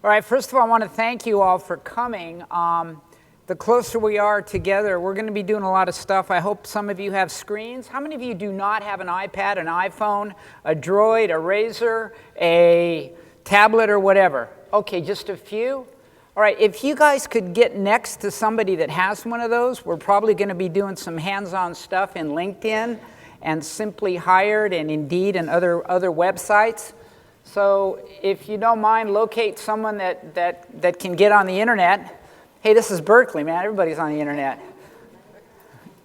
All right, first of all, I want to thank you all for coming. The closer we are together, we're going to be doing a lot of stuff. I hope some of you have screens. How many of you do not have an iPad, an iPhone, a Droid, a Razr, a tablet, or whatever? Okay, just a few. All right, if you guys could get next to somebody that has one of those, we're probably going to be doing some hands-on stuff in LinkedIn and Simply Hired and Indeed and other websites. So if you don't mind, locate someone that can get on the internet. Hey, this is Berkeley, man. Everybody's on the internet.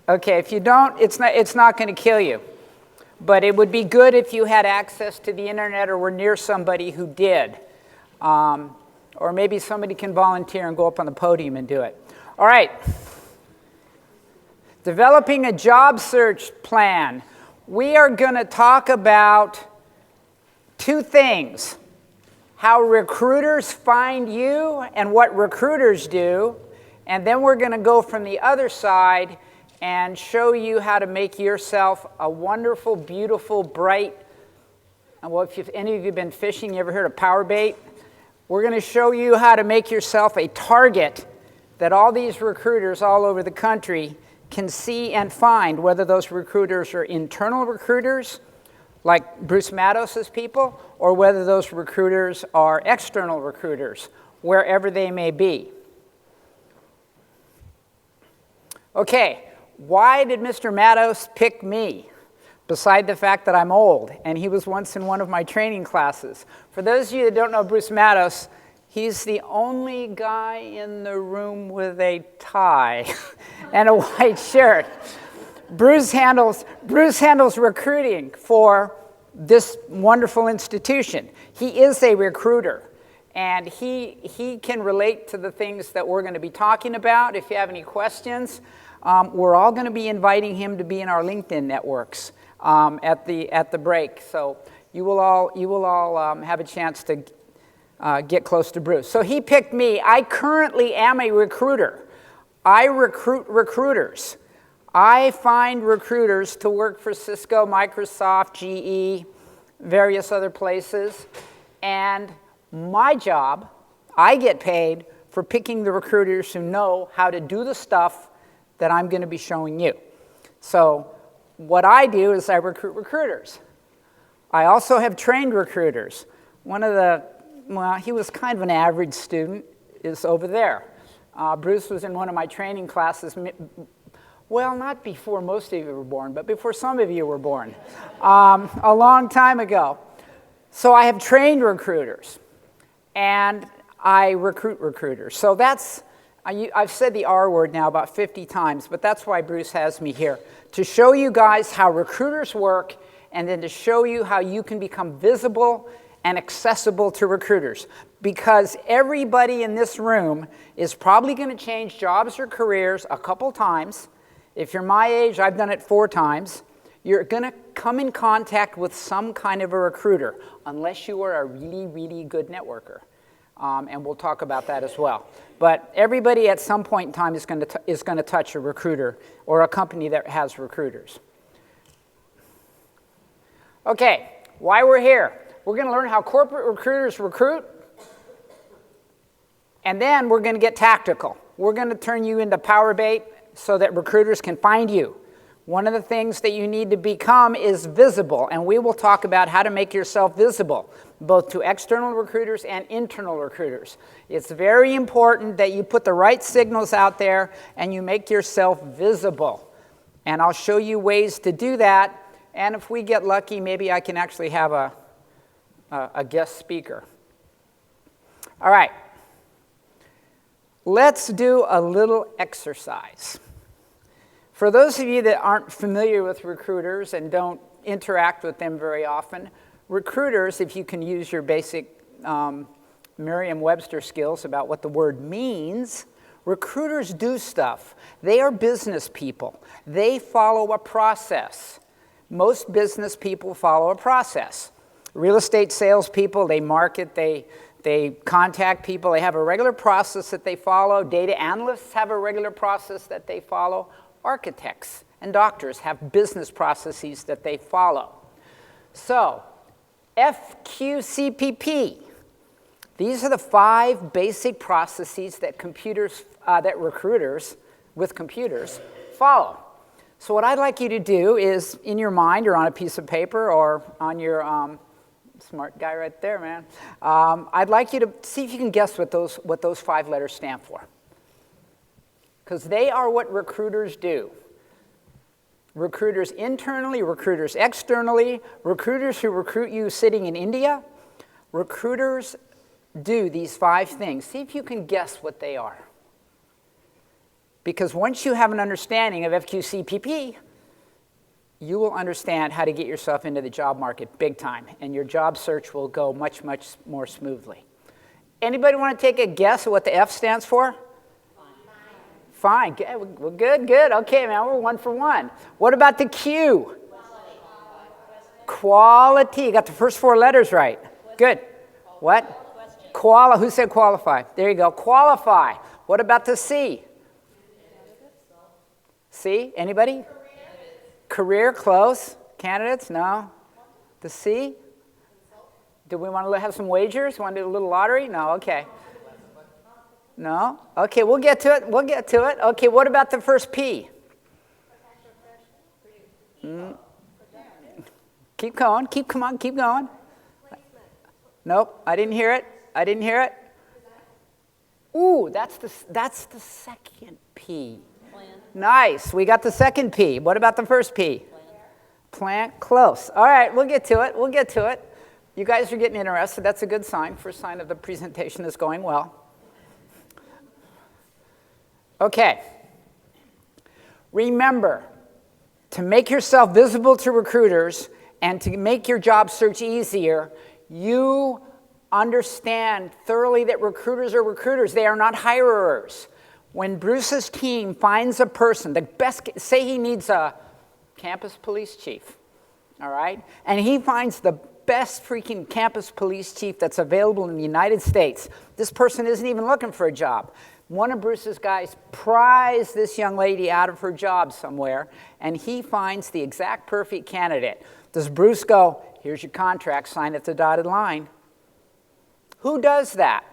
Okay, if you don't, it's not going to kill you. But it would be good if you had access to the internet or were near somebody who did. Or maybe somebody can volunteer and go up on the podium and do it. All right. Developing a job search plan. We are going to talk about two things: how recruiters find you and what recruiters do. And then we're going to go from the other side and show you how to make yourself a wonderful, beautiful, bright, well, if any of you have been fishing, you ever heard of power bait? We're going to show you how to make yourself a target that all these recruiters all over the country can see and find, whether those recruiters are internal recruiters, like Bruce Maddos's people, or whether those recruiters are external recruiters, wherever they may be. Okay, why did Mr. Maddos pick me? Beside the fact that I'm old, and he was once in one of my training classes. For those of you that don't know Bruce Maddos, he's the only guy in the room with a tie and a white shirt. Bruce handles recruiting for this wonderful institution. He is a recruiter, and he can relate to the things that we're going to be talking about. If you have any questions, we're all going to be inviting him to be in our LinkedIn networks at the break. So you will all have a chance to get close to Bruce. So he picked me. I currently am a recruiter. I recruit recruiters. I find recruiters to work for Cisco, Microsoft, GE, various other places. And my job, I get paid for picking the recruiters who know how to do the stuff that I'm going to be showing you. So what I do is I recruit recruiters. I also have trained recruiters. He was kind of an average student, is over there. Bruce was in one of my training classes. Well, not before most of you were born, but before some of you were born, a long time ago. So I have trained recruiters, and I recruit recruiters. So I've said the R word now about 50 times, but that's why Bruce has me here, to show you guys how recruiters work, and then to show you how you can become visible and accessible to recruiters. Because everybody in this room is probably going to change jobs or careers a couple times. If you're my age, I've done it 4 times. You're going to come in contact with some kind of a recruiter, unless you are a really, really good networker. And we'll talk about that as well. But everybody at some point in time is going to touch a recruiter or a company that has recruiters. Okay, why we're here. We're going to learn how corporate recruiters recruit. And then we're going to get tactical. We're going to turn you into power bait so that recruiters can find you. One of the things that you need to become is visible, and we will talk about how to make yourself visible, both to external recruiters and internal recruiters. It's very important that you put the right signals out there and you make yourself visible. And I'll show you ways to do that, and if we get lucky, maybe I can actually have a guest speaker. All right. Let's do a little exercise. For those of you that aren't familiar with recruiters and don't interact with them very often, recruiters, if you can use your basic Merriam-Webster skills about what the word means, recruiters do stuff. They are business people. They follow a process. Most business people follow a process. Real estate salespeople, they market, they contact people. They have a regular process that they follow. Data analysts have a regular process that they follow. Architects and doctors have business processes that they follow. So, FQCPP, These are the 5 basic processes that recruiters with computers follow. So what I'd like you to do is, in your mind or on a piece of paper or on your, smart guy right there, man, I'd like you to see if you can guess what those 5 letters stand for. Because they are what recruiters do. Recruiters internally, recruiters externally, recruiters who recruit you sitting in India. Recruiters do these 5 things. See if you can guess what they are. Because once you have an understanding of FQCPP, you will understand how to get yourself into the job market big time, and your job search will go much, much more smoothly. Anybody want to take a guess at what the F stands for? Fine. Well, good. Okay, man, we're 1 for 1. What about the Q? Quality. You got the first 4 letters right. Good. What? Who said qualify? There you go. Qualify. What about the C? C? Anybody? Career. Close. Candidates? No. The C? Do we want to have some wagers? Want to do a little lottery? No. Okay. No? Okay, we'll get to it. Okay, what about the first P? Keep going. Keep going. Nope, I didn't hear it. Ooh, that's the second P. Plan. Nice, we got the second P. What about the first P? Plant. Close. All right, we'll get to it. You guys are getting interested. That's a good sign. First sign of the presentation is going well. Okay. Remember, to make yourself visible to recruiters and to make your job search easier, you understand thoroughly that recruiters are recruiters. They are not hirers. When Bruce's team finds a person, the best, say he needs a campus police chief, all right? And he finds the best freaking campus police chief that's available in the United States. This person isn't even looking for a job. One of Bruce's guys pries this young lady out of her job somewhere, and he finds the exact perfect candidate. Does Bruce go, here's your contract, sign at the dotted line? Who does that?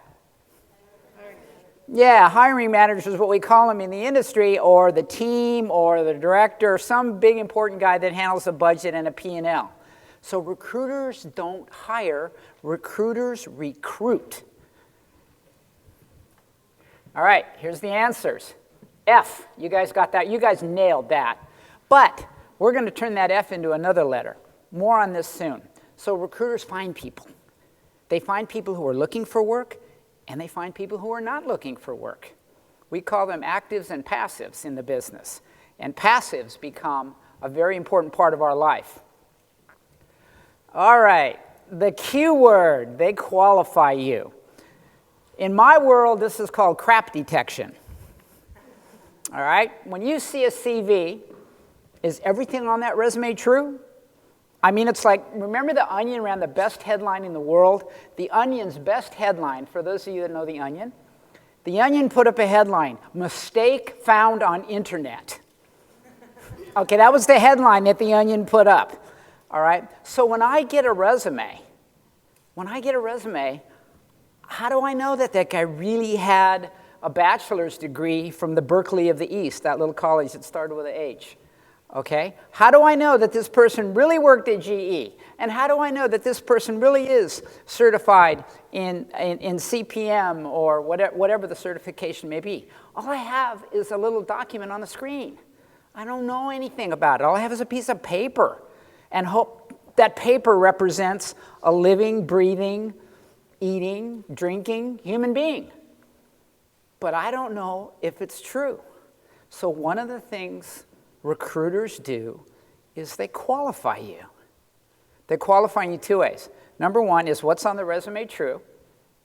Yeah, hiring manager is what we call them in the industry, or the team, or the director, some big important guy that handles a budget and a P&L. So recruiters don't hire, recruiters recruit. All right, here's the answers. F, you guys got that? You guys nailed that. But we're going to turn that F into another letter. More on this soon. So recruiters find people. They find people who are looking for work, and they find people who are not looking for work. We call them actives and passives in the business. And passives become a very important part of our life. All right, the Q word, they qualify you. In my world, this is called crap detection. All right? When you see a CV, is everything on that resume true? I mean, it's like, remember The Onion ran the best headline in the world? The Onion's best headline, for those of you that know The Onion, The Onion put up a headline, mistake found on internet. Okay, that was the headline that The Onion put up. All right? So when I get a resume, how do I know that that guy really had a bachelor's degree from the Berkeley of the East, that little college that started with an H? Okay? How do I know that this person really worked at GE? And how do I know that this person really is certified in CPM or whatever the certification may be? All I have is a little document on the screen. I don't know anything about it. All I have is a piece of paper. And hope that paper represents a living, breathing, eating, drinking human being. But I don't know if it's true. So one of the things recruiters do is they qualify you. They qualify you 2 ways. Number 1 is, what's on the resume true?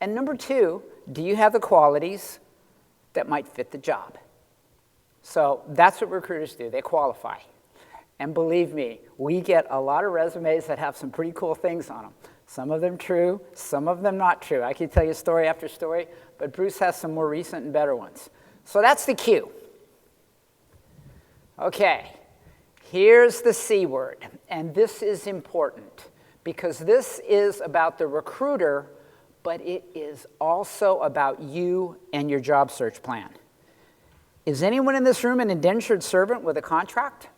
And number 2, do you have the qualities that might fit the job? So that's what recruiters do. They qualify. And believe me, we get a lot of resumes that have some pretty cool things on them. Some of them true, some of them not true. I could tell you story after story, but Bruce has some more recent and better ones. So that's the Q. Okay, here's the C word, and this is important because this is about the recruiter, but it is also about you and your job search plan. Is anyone in this room an indentured servant with a contract?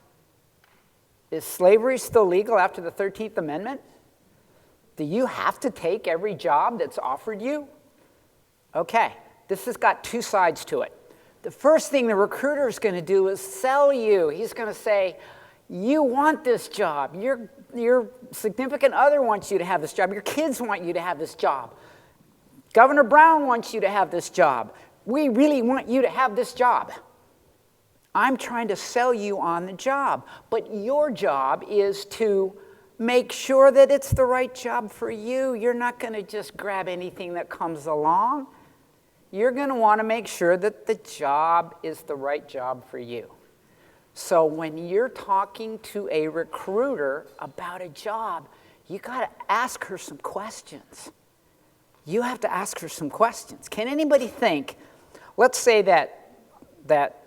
Is slavery still legal after the 13th Amendment? Do you have to take every job that's offered you? Okay, this has got two sides to it. The first thing the recruiter is going to do is sell you. He's going to say, you want this job. Your significant other wants you to have this job. Your kids want you to have this job. Governor Brown wants you to have this job. We really want you to have this job. I'm trying to sell you on the job. But your job is to make sure that it's the right job for you. You're not going to just grab anything that comes along. You're going to want to make sure that the job is the right job for you. So when you're talking to a recruiter about a job, you got to ask her some questions. You have to ask her some questions. Can anybody think, let's say that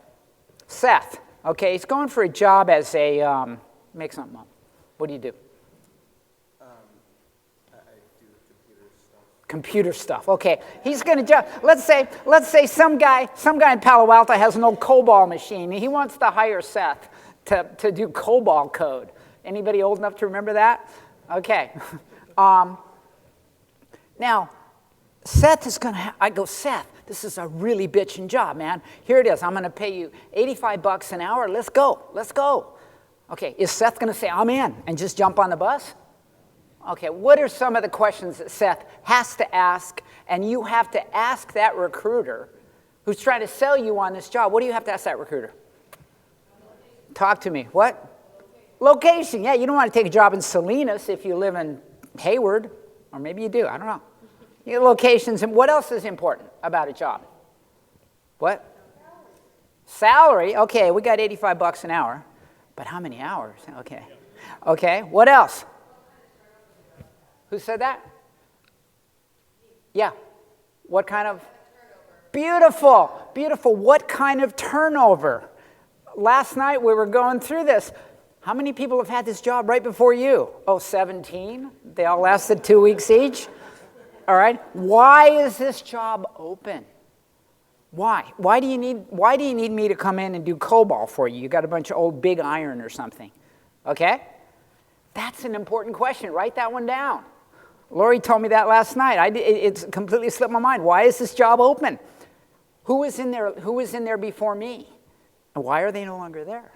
Seth, okay, he's going for a job as a, make something up. What do you do? I do Computer stuff. Okay, he's going to, let's say some guy in Palo Alto has an old COBOL machine. He wants to hire Seth to do COBOL code. Anybody old enough to remember that? Okay. Now, Seth is going to, I go, Seth, this is a really bitchin' job, man. Here it is. I'm going to pay you $85 an hour. Let's go. Okay, is Seth going to say, I'm in, and just jump on the bus? Okay, what are some of the questions that Seth has to ask, and you have to ask that recruiter who's trying to sell you on this job? What do you have to ask that recruiter? Talk to me. What? Location. Yeah, you don't want to take a job in Salinas if you live in Hayward, or maybe you do. I don't know. Your locations, and what else is important about a job? What? Salary. Okay, we got $85 an hour, but how many hours? Okay, what else? Who said that? Yeah. What kind of? Beautiful. What kind of turnover? Last night we were going through this. How many people have had this job right before you? Oh, 17. They all lasted 2 weeks each. All right. Why is this job open? Why? Why do you need me to come in and do COBOL for you? You got a bunch of old big iron or something. Okay? That's an important question. Write that one down. Lori told me that last night. It's completely slipped my mind. Why is this job open? Who was in there before me? And why are they no longer there?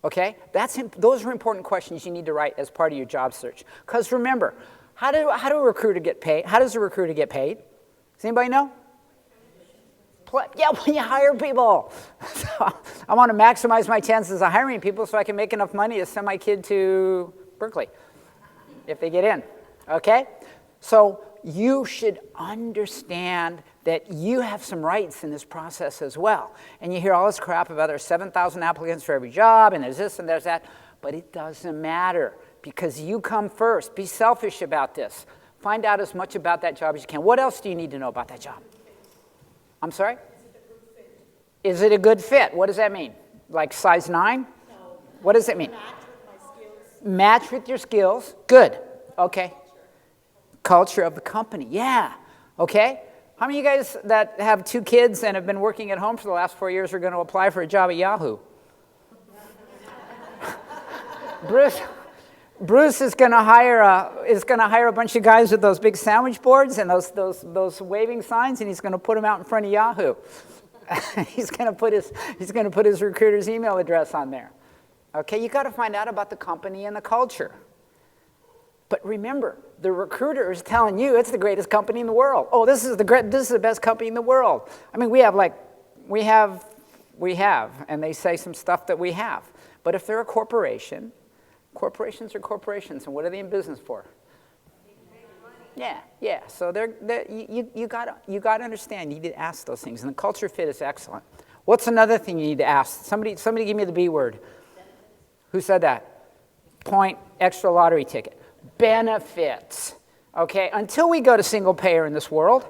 Okay? Those are important questions you need to write as part of your job search. Because remember, how does a recruiter get paid? Does anybody know? Yeah, when you hire people. So I want to maximize my chances of hiring people so I can make enough money to send my kid to Berkeley if they get in. Okay? So you should understand that you have some rights in this process as well. And you hear all this crap about there's 7,000 applicants for every job, and there's this and there's that. But it doesn't matter because you come first. Be selfish about this. Find out as much about that job as you can. What else do you need to know about that job? I'm sorry? Is it a good fit? What does that mean? Like size 9? No. What does it mean? Match with my skills. Match with your skills. Good. Okay. Culture of the company. Yeah. Okay. How many of you guys that have 2 kids and have been working at home for the last 4 years are going to apply for a job at Yahoo? Bruce is going to hire a bunch of guys with those big sandwich boards and those waving signs, and he's going to put them out in front of Yahoo. he's going to put his recruiter's email address on there. Okay, you got to find out about the company and the culture. But remember, the recruiter is telling you it's the greatest company in the world. Oh, this is the best company in the world. I mean, we have, and they say some stuff that we have. But if they're a corporation, corporations are corporations, and what are they in business for? Yeah. So you got to understand. You need to ask those things, and the culture fit is excellent. What's another thing you need to ask? Somebody give me the B word. Who said that? Point, extra lottery ticket. Benefits. Okay, until we go to single payer in this world,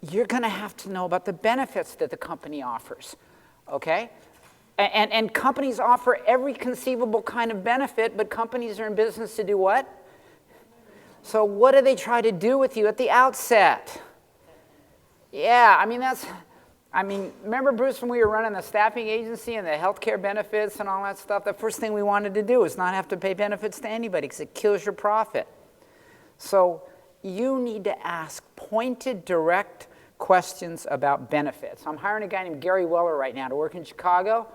you're going to have to know about the benefits that the company offers. Okay? And companies offer every conceivable kind of benefit, but companies are in business to do what? So what do they try to do with you at the outset? Yeah, I mean, remember, Bruce, when we were running the staffing agency and the healthcare benefits and all that stuff, the first thing we wanted to do is not have to pay benefits to anybody because it kills your profit. So you need to ask pointed, direct questions about benefits. I'm hiring a guy named Gary Weller right now to work in Chicago.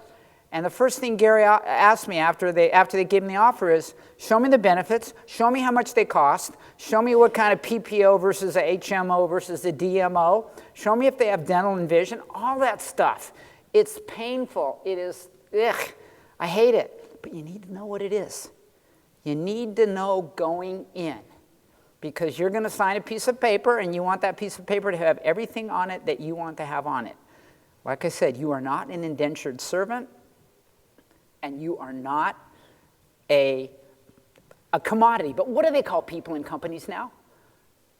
And the first thing Gary asked me after they gave him the offer is, show me the benefits, show me how much they cost, show me what kind of PPO versus a HMO versus a DMO, show me if they have dental and vision, all that stuff. It's painful. It is, ugh, I hate it. But you need to know what it is. You need to know going in. Because you're going to sign a piece of paper, and you want that piece of paper to have everything on it that you want to have on it. Like I said, you are not an indentured servant. And you are not a commodity. But what do they call people in companies now?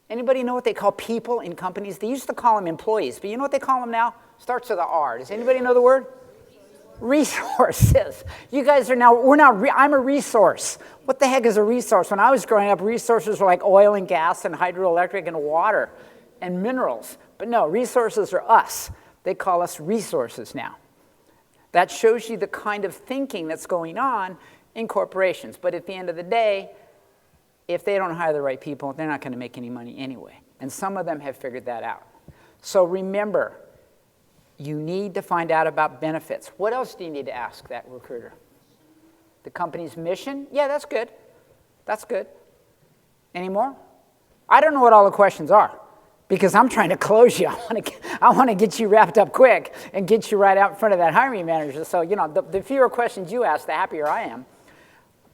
Anybody know what they call people in companies? They used to call them employees, but you know what they call them now? Starts with an R. Does anybody know the word? Resources. You guys are now, I'm a resource. What the heck is a resource? When I was growing up, resources were like oil and gas and hydroelectric and water and minerals. But no, resources are us. They call us resources now. That shows you the kind of thinking that's going on in corporations. But at the end of the day, if they don't hire the right people, they're not going to make any money anyway. And some of them have figured that out. So remember, you need to find out about benefits. What else do you need to ask that recruiter? The company's mission? Yeah, that's good. That's good. Any more? I don't know what all the questions are, because I'm trying to close you. I want to get you wrapped up quick and get you right out in front of that hiring manager. So, you know, the fewer questions you ask, the happier I am.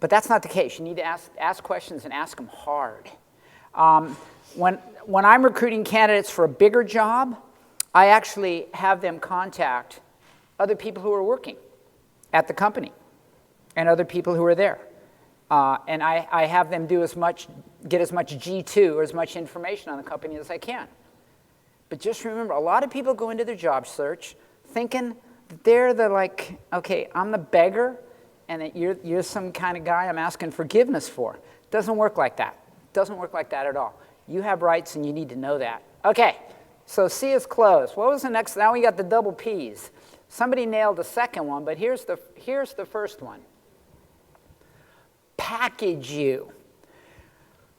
But that's not the case. You need to ask questions and ask them hard. When I'm recruiting candidates for a bigger job, I actually have them contact other people who are working at the company and other people who are there. And I have them get as much G2 or as much information on the company as I can. But just remember, a lot of people go into their job search thinking that they're like, okay, I'm the beggar and that you're some kind of guy I'm asking forgiveness for. It doesn't work like that. It doesn't work like that at all. You have rights and you need to know that. Okay, so C is closed. What was the next? Now we got the double P's. Somebody nailed the second one, but here's the first one. Package you.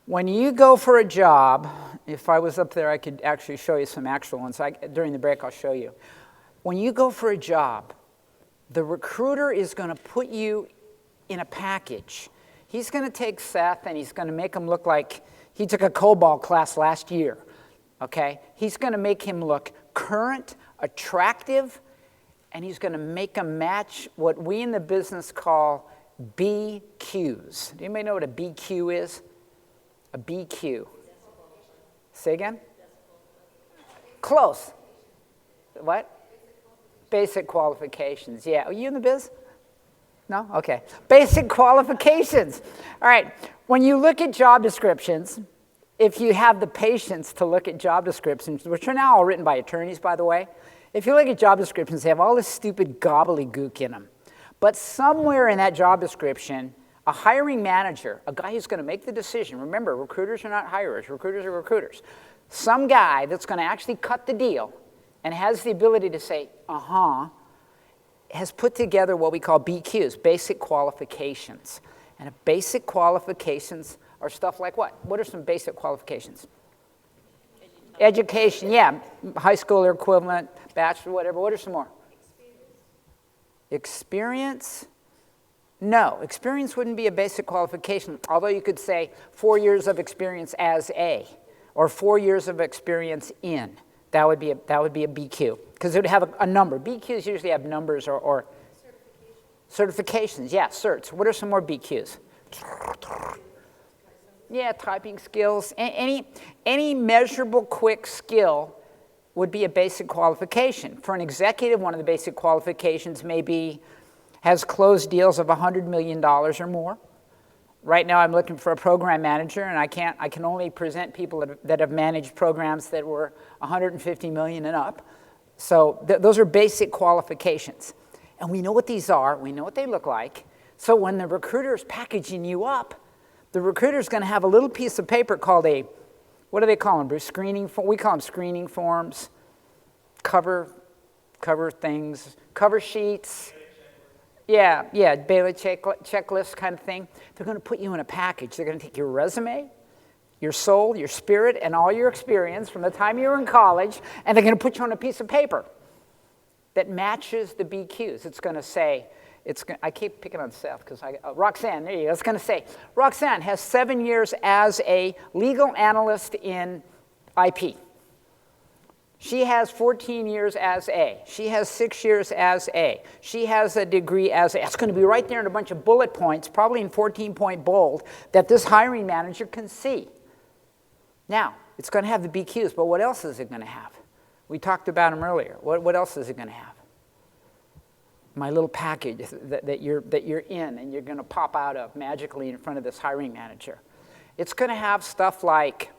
When you go for a job, if I was up there, I could actually show you some actual ones. During the break, I'll show you. When you go for a job, the recruiter is going to put you in a package. He's going to take Seth and he's going to make him look like he took a COBOL class last year. Okay? He's going to make him look current, attractive, and he's going to make him match what we in the business call BQs. Do anybody know what a BQ is? A BQ. Say again? Close. What? Basic qualifications. Yeah. Are you in the biz? No? Okay. Basic qualifications. All right. When you look at job descriptions, if you have the patience to look at job descriptions, which are now all written by attorneys, by the way, if you look at job descriptions, they have all this stupid gobbledygook in them. But somewhere in that job description, a hiring manager, a guy who's going to make the decision, remember, recruiters are not hirers, recruiters are recruiters. Some guy that's going to actually cut the deal and has the ability to say, has put together what we call BQs, basic qualifications. And basic qualifications are stuff like what? What are some basic qualifications? Education, yeah, high school or equivalent, bachelor, whatever. What are some more? Experience? No, experience wouldn't be a basic qualification, although you could say 4 years of experience as a, or 4 years of experience in. That would be a BQ, because it would have a number. BQs usually have numbers or certifications. Yeah, certs. What are some more BQs? Yeah, typing skills. Any measurable quick skill would be a basic qualification. For an executive, one of the basic qualifications may be has closed deals of $100 million or more. Right now I'm looking for a program manager, and I can only present people that have managed programs that were $150 million and up. So those are basic qualifications. And we know what these are, we know what they look like. So when the recruiter is packaging you up, The recruiter's going to have a little piece of paper called a, what do they call them, Bruce? Screening form. We call them screening forms, cover things, cover sheets. Yeah, Bailey checklist kind of thing. They're going to put you in a package. They're going to take your resume, your soul, your spirit, and all your experience from the time you were in college, and they're going to put you on a piece of paper that matches the BQs. It's going to say, I keep picking on Seth because Roxanne, there you go. It's going to say, Roxanne has 7 years as a legal analyst in IP. She has 14 years as A. She has 6 years as A. She has a degree as A. It's going to be right there in a bunch of bullet points, probably in 14-point bold, that this hiring manager can see. Now, it's going to have the BQs, but what else is it going to have? We talked about them earlier. What else is it going to have? My little package that you're in and you're going to pop out of magically in front of this hiring manager. It's going to have stuff like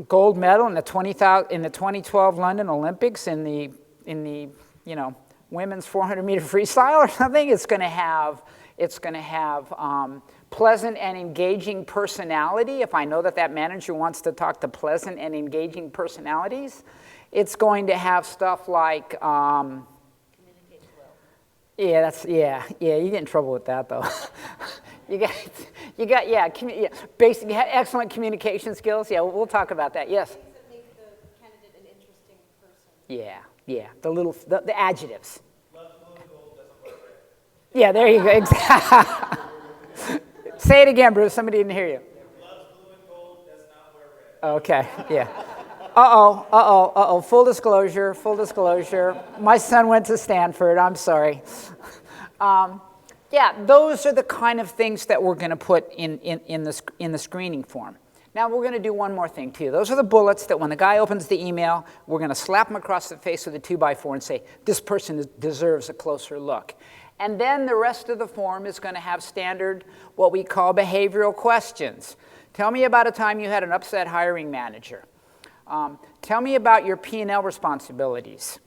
gold medal in the 2012 London Olympics in the women's 400-meter freestyle or something. It's going to have pleasant and engaging personality. If I know that manager wants to talk to pleasant and engaging personalities, it's going to have stuff like. Communicates well. Yeah, you get in trouble with that though. You got basic, excellent communication skills. Yeah, we'll talk about that. Yes. Things that make the candidate an interesting person. Yeah, the adjectives. Loves blue and gold, doesn't wear red. Yeah, there you go. Exactly. Say it again, Bruce. Somebody didn't hear you. Loves blue and gold, does not wear red. Okay. Yeah. Full disclosure. My son went to Stanford. I'm sorry. Yeah, those are the kind of things that we're going to put in the screening form. Now, we're going to do one more thing, too. Those are the bullets that when the guy opens the email, we're going to slap him across the face with a 2x4 and say, this person deserves a closer look. And then the rest of the form is going to have standard, what we call behavioral questions. Tell me about a time you had an upset hiring manager. Tell me about your P&L responsibilities.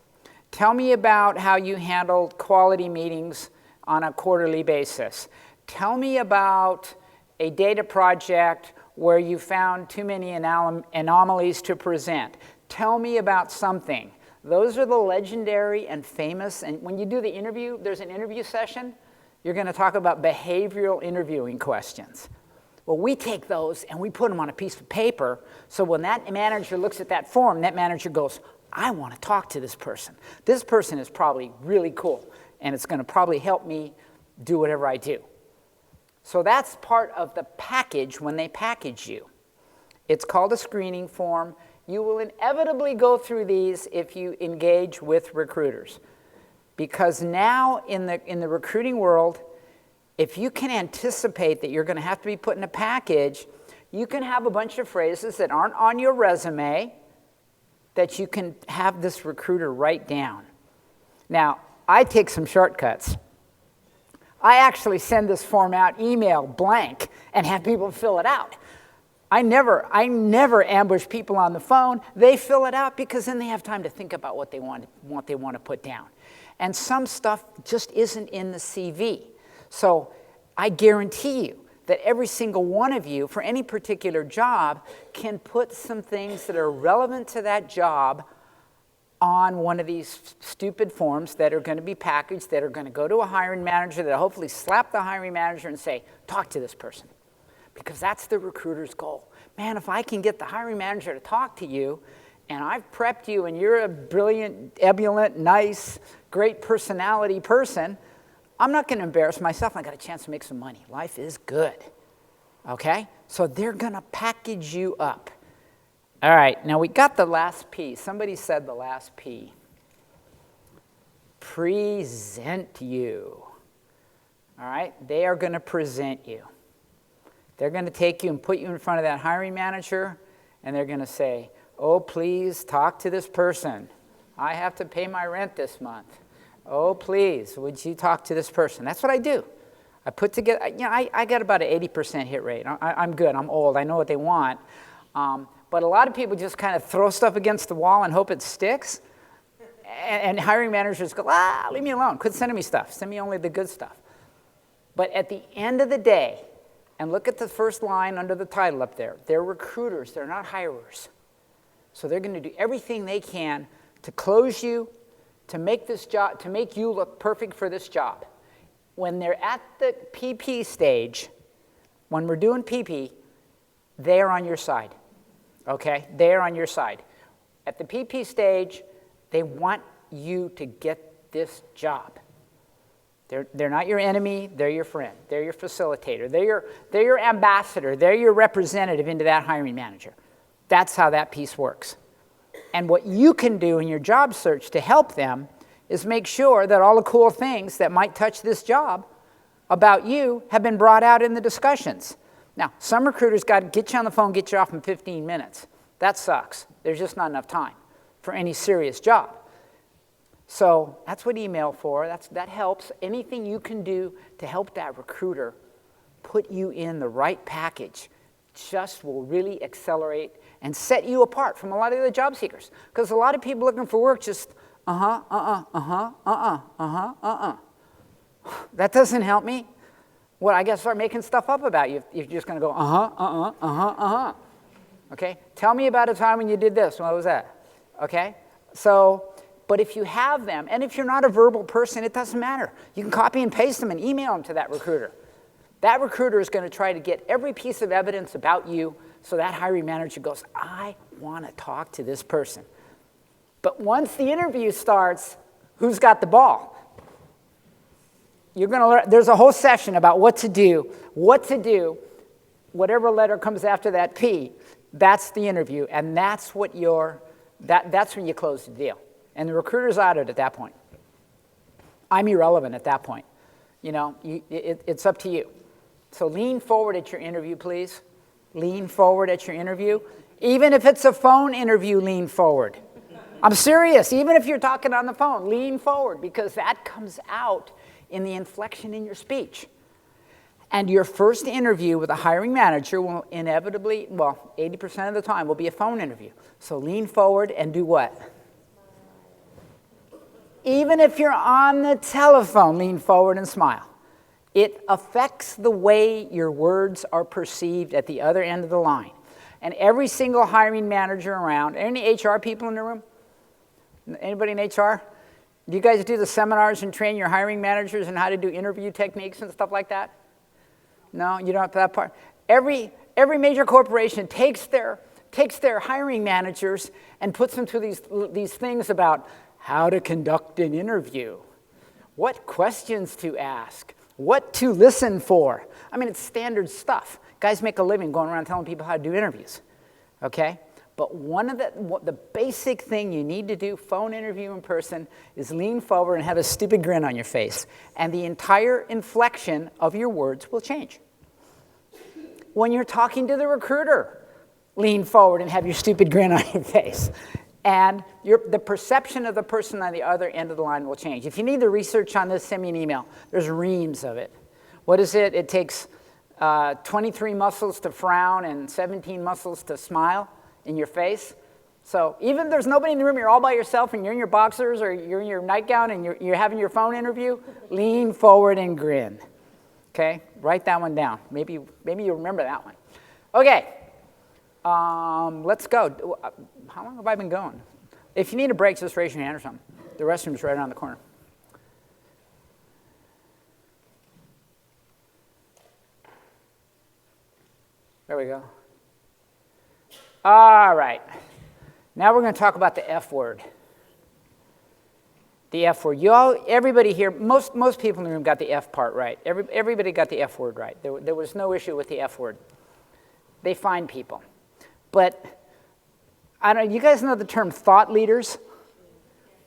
Tell me about how you handled quality meetings on a quarterly basis. Tell me about a data project where you found too many anomalies to present. Tell me about something. Those are the legendary and famous, and when you do the interview, there's an interview session, you're going to talk about behavioral interviewing questions. Well, we take those and we put them on a piece of paper, so when that manager looks at that form, that manager goes, I want to talk to this person. This person is probably really cool, and it's going to probably help me do whatever I do. So that's part of the package when they package you. It's called a screening form. You will inevitably go through these if you engage with recruiters. Because now in the recruiting world, if you can anticipate that you're going to have to be put in a package, you can have a bunch of phrases that aren't on your resume that you can have this recruiter write down. Now, I take some shortcuts. I actually send this form out, email blank, and have people fill it out. I never ambush people on the phone. They fill it out because then they have time to think about what they want to put down. And some stuff just isn't in the CV. So I guarantee you that every single one of you, for any particular job, can put some things that are relevant to that job on one of these stupid forms that are going to be packaged, that are going to go to a hiring manager, that hopefully slap the hiring manager and say, talk to this person. Because that's the recruiter's goal. Man, if I can get the hiring manager to talk to you, and I've prepped you, and you're a brilliant, ebullient, nice, great personality person, I'm not going to embarrass myself. I got a chance to make some money. Life is good. Okay? So they're going to package you up. All right, now we got the last P. Somebody said the last P. Present you. All right? They are going to present you. They're going to take you and put you in front of that hiring manager, and they're going to say, oh, please talk to this person. I have to pay my rent this month. Oh, please, would you talk to this person? That's what I do. I put together, I got about an 80% hit rate. I'm good. I'm old. I know what they want. But a lot of people just kind of throw stuff against the wall and hope it sticks. And hiring managers go, leave me alone. Quit sending me stuff. Send me only the good stuff. But at the end of the day, and look at the first line under the title up there, they're recruiters, they're not hirers. So they're going to do everything they can to close you, to make this job, to make you look perfect for this job. When they're at the PP stage, when we're doing PP, they're on your side, okay? They're on your side. At the PP stage, they want you to get this job. They're not your enemy, they're your friend, they're your facilitator, they're your ambassador, they're your representative into that hiring manager. That's how that piece works. And what you can do in your job search to help them is make sure that all the cool things that might touch this job about you have been brought out in the discussions. Now, some recruiters got to get you on the phone, get you off in 15 minutes. That sucks. There's just not enough time for any serious job. So that's what email for. That helps. Anything you can do to help that recruiter put you in the right package just will really accelerate and set you apart from a lot of the job seekers. Because a lot of people looking for work just, That doesn't help me. Well, I guess start making stuff up about you. You're just going to go, Okay? Tell me about a time when you did this. What was that? Okay? So, but if you have them, and if you're not a verbal person, it doesn't matter. You can copy and paste them and email them to that recruiter. That recruiter is going to try to get every piece of evidence about you so that hiring manager goes, I want to talk to this person. But once the interview starts, who's got the ball? You're going to learn. There's a whole session about what to do, whatever letter comes after that P. That's the interview, and that's what that's when you close the deal. And the recruiter's out at that point. I'm irrelevant at that point. You know, it's up to you. So lean forward at your interview, please. Lean forward at your interview. Even if it's a phone interview, lean forward. I'm serious. Even if you're talking on the phone, lean forward, because that comes out in the inflection in your speech. And your first interview with a hiring manager will inevitably, 80% of the time, will be a phone interview. So lean forward and do what? Even if you're on the telephone, lean forward and smile. It affects the way your words are perceived at the other end of the line. And every single hiring manager around, any HR people in the room? Anybody in HR? Do you guys do the seminars and train your hiring managers on how to do interview techniques and stuff like that? No, you don't have that part. Every major corporation takes their hiring managers and puts them through these things about how to conduct an interview, what questions to ask, what to listen for. I mean, it's standard stuff. Guys make a living going around telling people how to do interviews, okay? But one of the basic thing you need to do, phone interview in person, is lean forward and have a stupid grin on your face. And the entire inflection of your words will change. When you're talking to the recruiter, lean forward and have your stupid grin on your face. And the perception of the person on the other end of the line will change. If you need the research on this, send me an email. There's reams of it. What is it? It takes 23 muscles to frown and 17 muscles to smile in your face. So even if there's nobody in the room, you're all by yourself and you're in your boxers or you're in your nightgown and you're having your phone interview, lean forward and grin. Okay? Write that one down. Maybe you'll remember that one. Okay. Let's go. How long have I been going? If you need a break, just raise your hand or something. The restroom's right around the corner. There we go. All right. Now we're going to talk about the F word. The F word. Everybody here, most people in the room got the F part right. Everybody got the F word right. There was no issue with the F word. They find people. But, I don't know, you guys know the term thought leaders?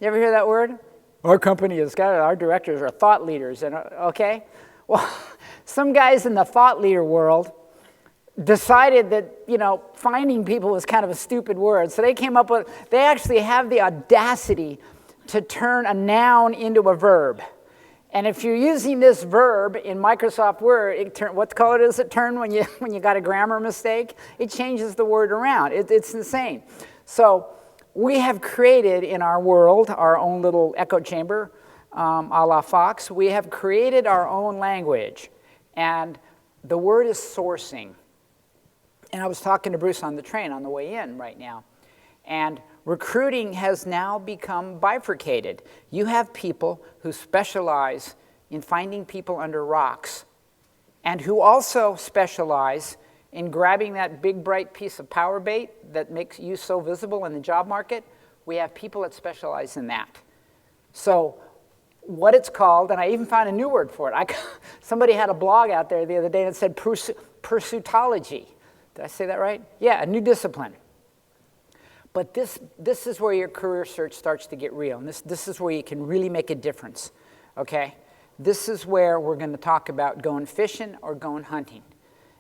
You ever hear that word? Our company has got it. Our directors are thought leaders. And okay? Well, some guys in the thought leader world decided that, finding people was kind of a stupid word. So they actually have the audacity to turn a noun into a verb. And if you're using this verb in Microsoft Word, what color does it turn when you got a grammar mistake? It changes the word around. It's insane. So we have created in our world our own little echo chamber, a la Fox. We have created our own language. And the word is sourcing. And I was talking to Bruce on the train on the way in right now. And recruiting has now become bifurcated. You have people who specialize in finding people under rocks and who also specialize in grabbing that big, bright piece of power bait that makes you so visible in the job market. We have people that specialize in that. So what it's called, and I even found a new word for it. Somebody had a blog out there the other day that said pursuitology. Did I say that right? Yeah, a new discipline. But this is where your career search starts to get real. And this is where you can really make a difference, okay? This is where we're going to talk about going fishing or going hunting.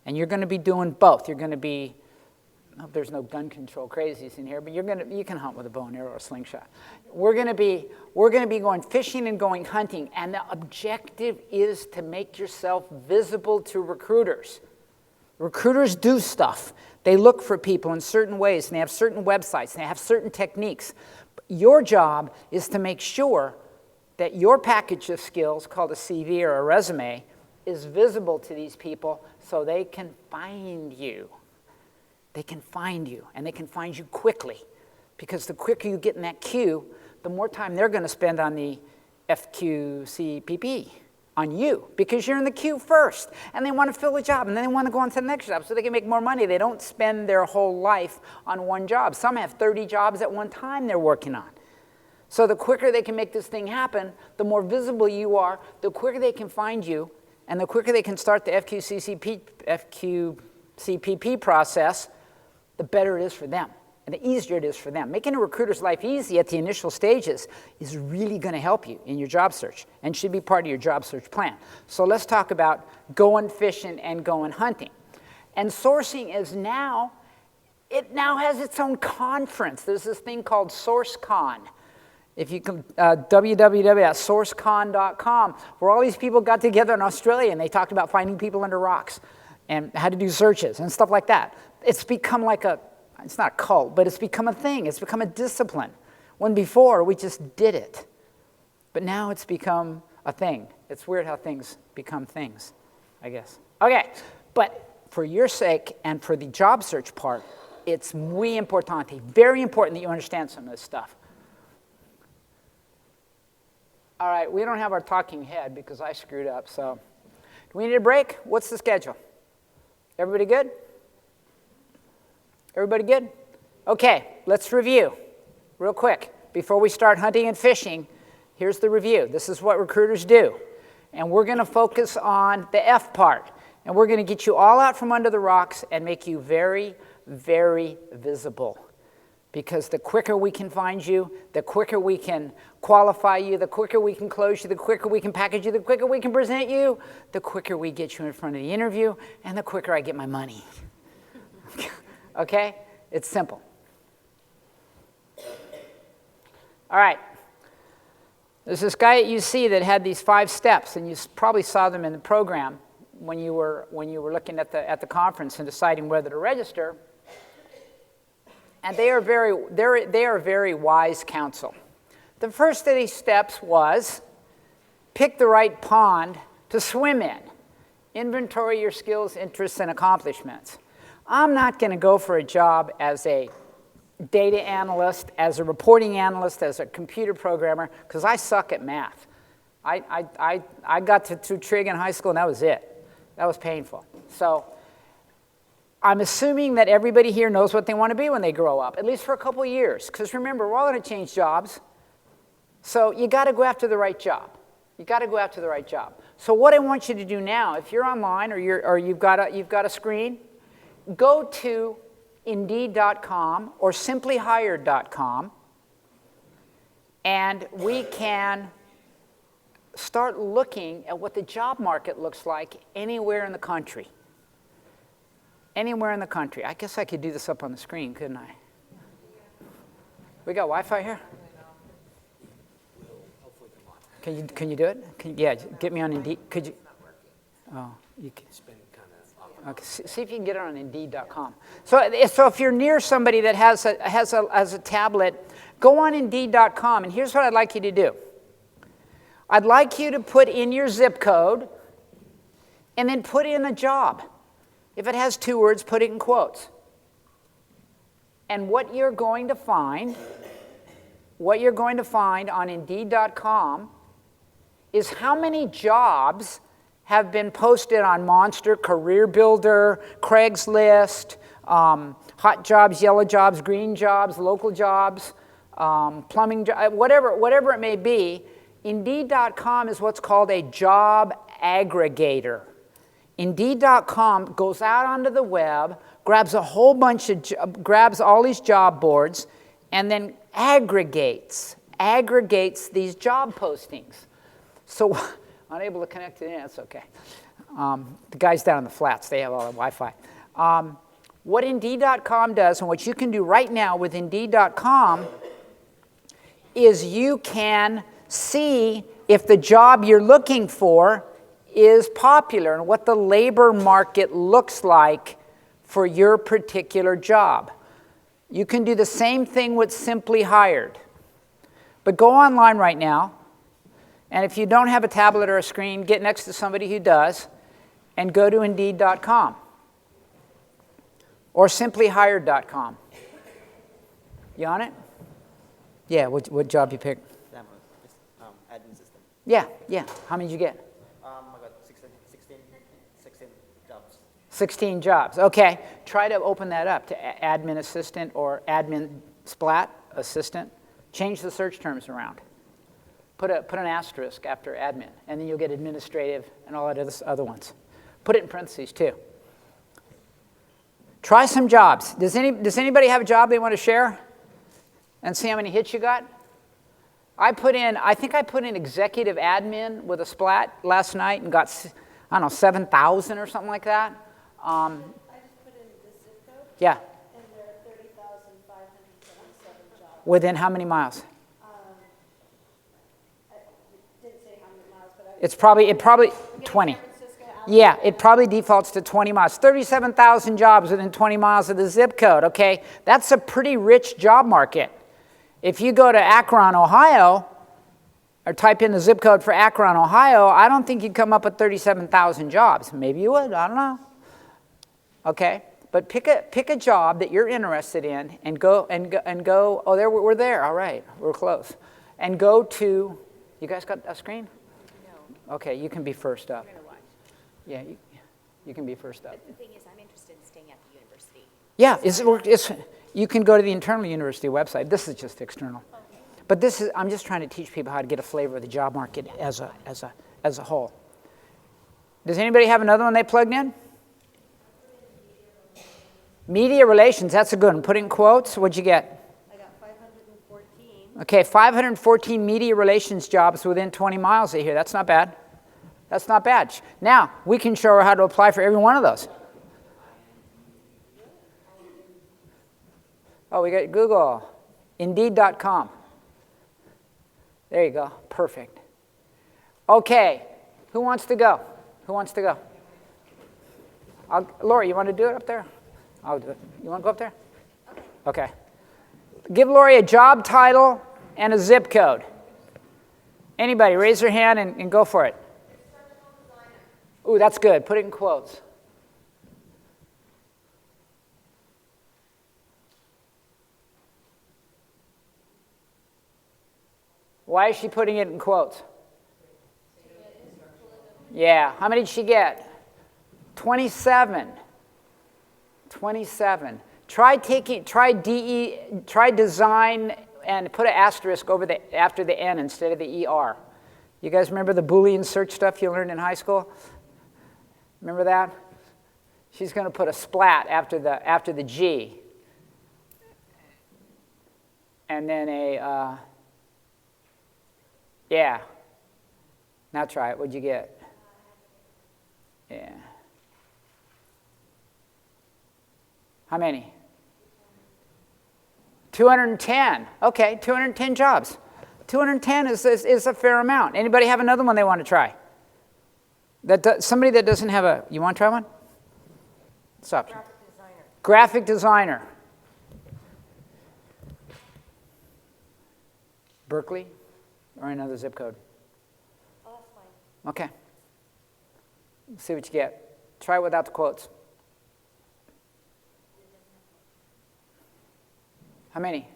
And you're going to be doing both. You're going to be, I hope there's no gun control crazies in here, but you can hunt with a bow and arrow or a slingshot. We're going to be going fishing and going hunting, and the objective is to make yourself visible to recruiters. Recruiters do stuff. They look for people in certain ways, and they have certain websites, and they have certain techniques. Your job is to make sure that your package of skills, called a CV or a resume, is visible to these people so they can find you. They can find you, and they can find you quickly. Because the quicker you get in that queue, the more time they're going to spend on the FQCPP, on you, because you're in the queue first, and they want to fill a job, and then they want to go on to the next job so they can make more money. They don't spend their whole life on one job. Some have 30 jobs at one time they're working on. So the quicker they can make this thing happen, the more visible you are, the quicker they can find you, and the quicker they can start the FQCPP process, the better it is for them, and the easier it is for them. Making a recruiter's life easy at the initial stages is really going to help you in your job search and should be part of your job search plan. So let's talk about going fishing and going hunting. And sourcing is now, it now has its own conference. There's this thing called SourceCon. If you can, www.sourcecon.com, where all these people got together in Australia and they talked about finding people under rocks and how to do searches and stuff like that. It's become like it's not a cult, but it's become a thing. It's become a discipline. When before, we just did it. But now it's become a thing. It's weird how things become things, I guess. Okay, but for your sake and for the job search part, it's muy importante, very important that you understand some of this stuff. All right, we don't have our talking head because I screwed up, so. Do we need a break? What's the schedule? Everybody good? Everybody good? Okay, let's review real quick. Before we start hunting and fishing, here's the review. This is what recruiters do. And we're going to focus on the F part. And we're going to get you all out from under the rocks and make you very, very visible. Because the quicker we can find you, the quicker we can qualify you, the quicker we can close you, the quicker we can package you, the quicker we can present you, the quicker we get you in front of the interview, and the quicker I get my money. Okay? It's simple. All right. There's this guy at UC that had these 5 steps, and you probably saw them in the program when you were looking at the conference and deciding whether to register. And they are very wise counsel. The first of these steps was pick the right pond to swim in. Inventory your skills, interests, and accomplishments. I'm not going to go for a job as a data analyst, as a reporting analyst, as a computer programmer, because I suck at math. I got to trig in high school, and that was it. That was painful. So I'm assuming that everybody here knows what they want to be when they grow up, at least for a couple of years. Because remember, we're all going to change jobs. So you got to go after the right job. You got to go after the right job. So what I want you to do now, if you're online or you've got a screen, go to Indeed.com or simplyhired.com, and we can start looking at what the job market looks like anywhere in the country. Anywhere in the country. I guess I could do this up on the screen, couldn't I? We got Wi-Fi here? Can you do it? Yeah, get me on Indeed. Could you? Oh, you can. Okay, see if you can get it on Indeed.com. So if you're near somebody that has a tablet, go on Indeed.com, and here's what I'd like you to do. I'd like you to put in your zip code and then put in a job. If it has 2 words, put it in quotes. And what you're going to find on Indeed.com is how many jobs have been posted on Monster, Career Builder, Craigslist, hot jobs, yellow jobs, green jobs, local jobs, plumbing, whatever it may be. Indeed.com is what's called a job aggregator. Indeed.com goes out onto the web, grabs a whole bunch of, grabs all these job boards, and then aggregates these job postings. So, unable to connect to the internet, that's okay. The guys down in the flats, they have all the Wi-Fi. What Indeed.com does, and what you can do right now with Indeed.com, is you can see if the job you're looking for is popular and what the labor market looks like for your particular job. You can do the same thing with Simply Hired. But go online right now, and if you don't have a tablet or a screen, get next to somebody who does, and go to Indeed.com or SimplyHired.com. You on it? Yeah, what job you pick? Admin system. Yeah. How many did you get? I got 16 jobs. 16 jobs. Okay. Try to open that up to admin assistant or admin splat assistant. Change the search terms around. Put an asterisk after admin, and then you'll get administrative and all that other ones. Put it in parentheses too. Try some jobs. Does anybody have a job they want to share? And see how many hits you got? I think I put in executive admin with a splat last night and got, 7,000 or something like that. I just put in the zip code. Yeah. And there are 30,577 jobs. Within how many miles? I didn't say how many miles, but It probably 20. San Francisco, Yeah, it probably defaults to 20 miles. 37,000 jobs within 20 miles of the zip code, okay? That's a pretty rich job market. If you go to Akron, Ohio, or type in the zip code for Akron, Ohio, I don't think you'd come up with 37,000 jobs. Maybe you would, I don't know. Okay, but pick a job that you're interested in and go, oh, we're there, all right, we're close. And go to, you guys got a screen? No. Okay, you can be first up. I'm going to watch. Yeah, you can be first up. But the thing is, I'm interested in staying at the university. Yeah, you can go to the internal university website. This is just external. But I'm just trying to teach people how to get a flavor of the job market as a whole. Does anybody have another one they plugged in? Media relations, that's a good one. Put in quotes, what'd you get? I got 514. Okay, 514 media relations jobs within 20 miles of here. That's not bad. That's not bad. Now, we can show her how to apply for every one of those. Oh, we got Google, Indeed.com. There you go, perfect. Okay, who wants to go? Who wants to go? Lori, you want to do it up there? I'll do it. You want to go up there? Okay. Give Lori a job title and a zip code. Anybody, raise your hand and go for it. Ooh, that's good. Put it in quotes. Why is she putting it in quotes? Yeah. How many did she get? 27. 27. Try design and put an asterisk over after the N instead of the ER. You guys remember the Boolean search stuff you learned in high school? Remember that? She's going to put a splat after the G. And then a, yeah. Now try it. What'd you get? Yeah. How many? 210. Okay, 210 jobs. 210 is a fair amount. Anybody have another one they want to try? Somebody that doesn't have a, you want to try one? Stop. Graphic designer. Graphic designer. Berkeley or another zip code? Oh, that's fine. Okay. Let's see what you get. Try it without the quotes. How many?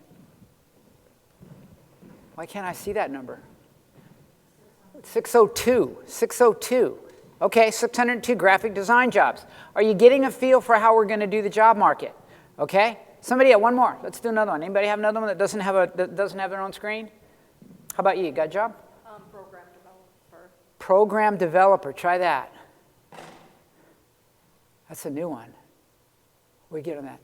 Why can't I see that number? 602. 602. Okay, 602 graphic design jobs. Are you getting a feel for how we're going to do the job market? Okay? Somebody, one more. Let's do another one. Anybody have another one that doesn't have their own screen? How about you? Got a job? Program developer. Program developer. Try that. That's a new one. What do you get on that?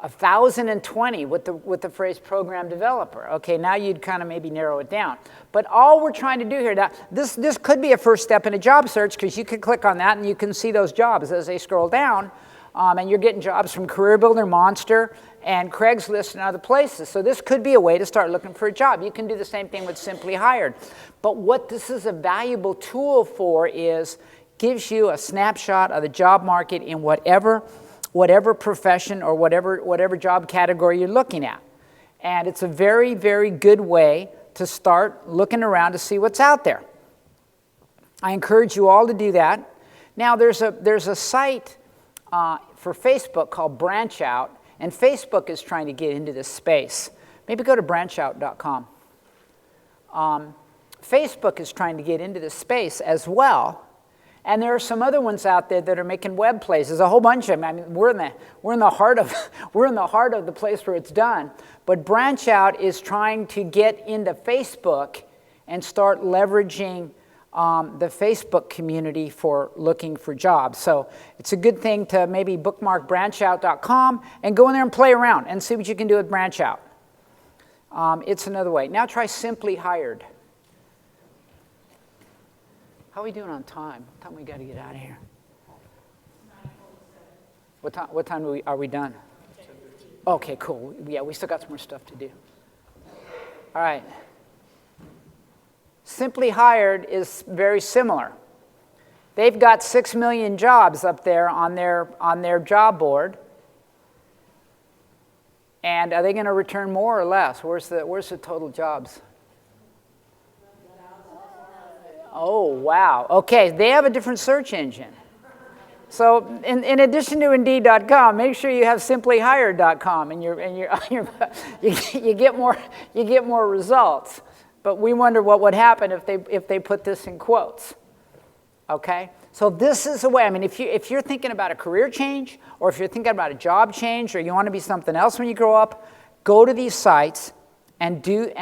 1,020 with the phrase program developer. Okay, now you'd kind of maybe narrow it down. But all we're trying to do here, now, this could be a first step in a job search because you could click on that and you can see those jobs as they scroll down. And you're getting jobs from Career Builder, Monster, and Craigslist and other places. So this could be a way to start looking for a job. You can do the same thing with Simply Hired. But what this is a valuable tool for is gives you a snapshot of the job market in whatever profession or whatever job category you're looking at. And it's a very, very good way to start looking around to see what's out there. I encourage you all to do that. Now, there's a site for Facebook called Branch Out, and Facebook is trying to get into this space. Maybe go to branchout.com. Facebook is trying to get into this space as well. And there are some other ones out there that are making web plays. There's a whole bunch of them. I mean, we're in the heart of the place where it's done. But Branch Out is trying to get into Facebook and start leveraging the Facebook community for looking for jobs. So it's a good thing to maybe bookmark branchout.com and go in there and play around and see what you can do with Branch Out. It's another way. Now try Simply Hired. How are we doing on time? What time we got to get out of here? What time are we done? Okay, cool. Yeah, we still got some more stuff to do. All right. Simply Hired is very similar. They've got 6 million jobs up there on their job board. And are they going to return more or less? Where's the total jobs? Oh, wow. Okay, they have a different search engine. So in addition to Indeed.com, make sure you have SimplyHired.com and you get more results. But we wonder what would happen if they put this in quotes. Okay? So this is a way. I mean, if you're thinking about a career change, or if you're thinking about a job change, or you want to be something else when you grow up, go to these sites and do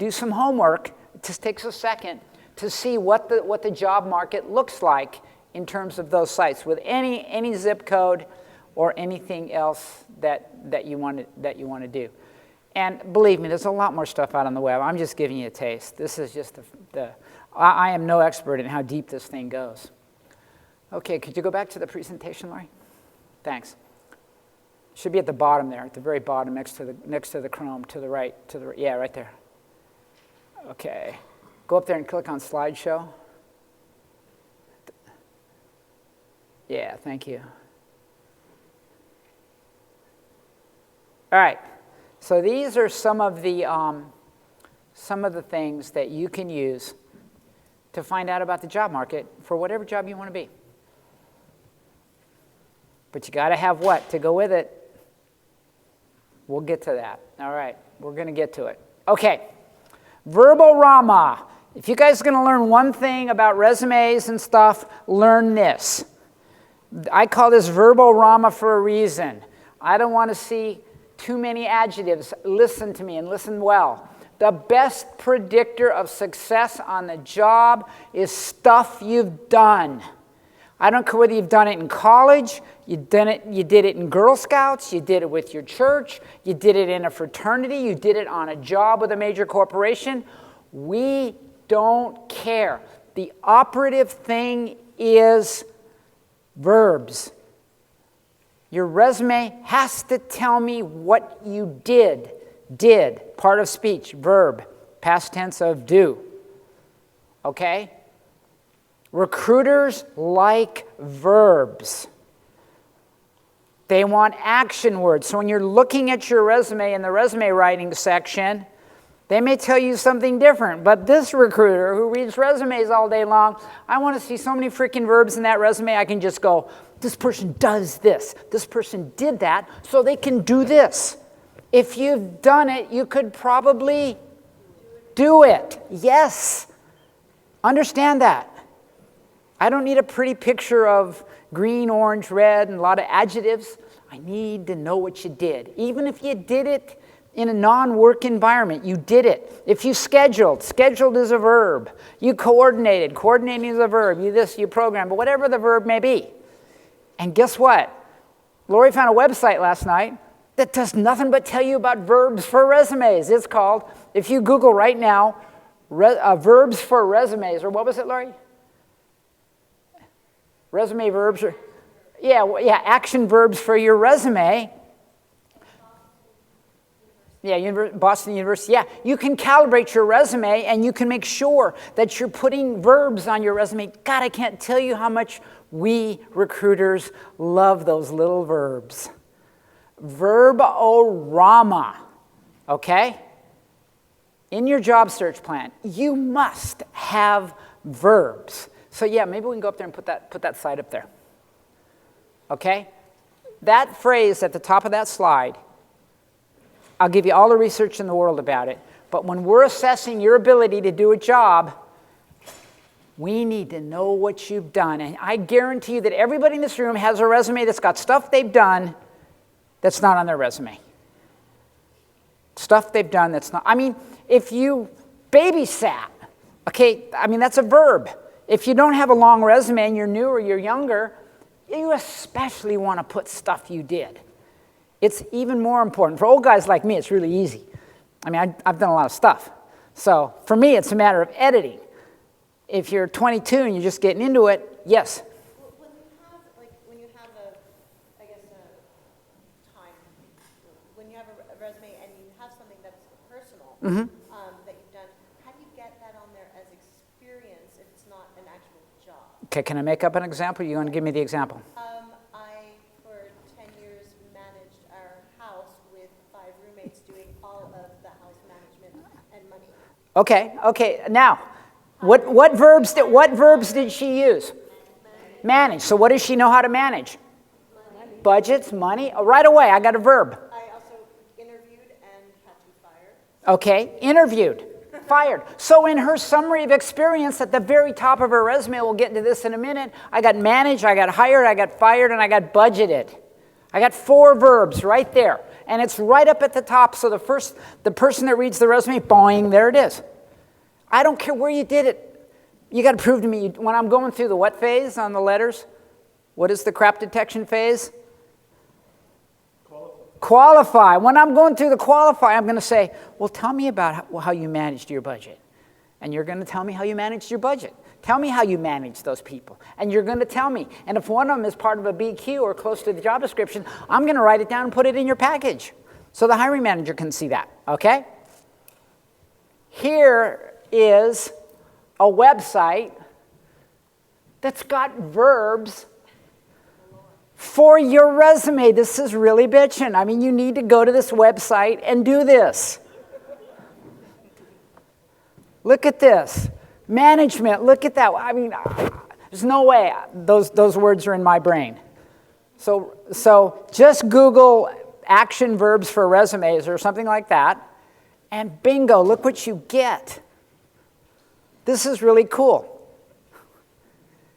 some homework. It just takes a second to see what the job market looks like in terms of those sites with any zip code or anything else that you want to do. And believe me, there's a lot more stuff out on the web. I'm just giving you a taste. This is just I am no expert in how deep this thing goes. Okay, could you go back to the presentation, Laurie? Thanks. Should be at the bottom there, at the very bottom, next to the Chrome, to the right, yeah, right there. Okay. Go up there and click on slideshow. Yeah, thank you. All right. So these are some of the things that you can use to find out about the job market for whatever job you want to be. But you got to have what to go with it. We'll get to that. All right. We're going to get to it. Okay. Verborama. If you guys are going to learn one thing about resumes and stuff, learn this. I call this verborama for a reason. I don't want to see too many adjectives. Listen to me and listen well. The best predictor of success on the job is stuff you've done. I don't care whether you've done it in college, you did it in Girl Scouts, you did it with your church, you did it in a fraternity, you did it on a job with a major corporation. We don't care. The operative thing is verbs. Your resume has to tell me what you did. Did, part of speech, verb, past tense of do. Okay? Recruiters like verbs. They want action words. So when you're looking at your resume in the resume writing section, They may tell you something different, but this recruiter who reads resumes all day long, I want to see so many freaking verbs in that resume, I can just go, this person does this, this person did that, so they can do this. If you've done it, you could probably do it. Yes. Understand that. I don't need a pretty picture of green, orange, red, and a lot of adjectives. I need to know what you did. Even if you did it in a non-work environment, you did it. If you scheduled is a verb. You coordinated, coordinating is a verb. You this, you program, but whatever the verb may be. And guess what? Lori found a website last night that does nothing but tell you about verbs for resumes. It's called, if you Google right now, verbs for resumes, or what was it, Lori? Resume verbs, or, yeah, action verbs for your resume. Yeah, Boston University. Yeah, you can calibrate your resume and you can make sure that you're putting verbs on your resume. God, I can't tell you how much we recruiters love those little verbs. Verborama, okay? In your job search plan, you must have verbs. So yeah, maybe we can go up there and put that slide up there. Okay? That phrase at the top of that slide, I'll give you all the research in the world about it, but when we're assessing your ability to do a job, we need to know what you've done. And I guarantee you that everybody in this room has a resume that's got stuff they've done that's not on their resume. Stuff they've done that's not, I mean, if you babysat, okay, I mean, that's a verb. If you don't have a long resume and you're new or you're younger, you especially want to put stuff you did. It's even more important. For old guys like me, it's really easy. I mean, I've done a lot of stuff. So for me, it's a matter of editing. If you're 22 and you're just getting into it, yes. When you have a time, when you have a resume and you have something that's personal that you've done, how do you get that on there as experience if it's not an actual job? Okay, can I make up an example? You want to give me the example? I, for 10 years, managed our house with 5 roommates doing all of the house management and money. Okay. Now, what verbs did she use? Manage. So what does she know how to manage? Money. Budgets, money. Oh, right away, I got a verb. I also interviewed and had to be fired. Okay, interviewed, fired. So in her summary of experience at the very top of her resume, we'll get into this in a minute, I got managed, I got hired, I got fired, and I got budgeted. I got 4 verbs right there. And it's right up at the top, so the person that reads the resume, boing, there it is. I don't care where you did it. You got to prove to me, when I'm going through the what phase on the letters, what is the crap detection phase? Qualify. When I'm going through the qualify, I'm going to say, well, tell me about how you managed your budget. And you're going to tell me how you managed your budget. Tell me how you manage those people. And you're going to tell me. And if one of them is part of a BQ or close to the job description, I'm going to write it down and put it in your package so the hiring manager can see that, okay? Here is a website that's got verbs for your resume. This is really bitching. I mean, you need to go to this website and do this. Look at this. Management, look at that. I mean, there's no way those words are in my brain. So just Google action verbs for resumes or something like that, and bingo, look what you get. This is really cool.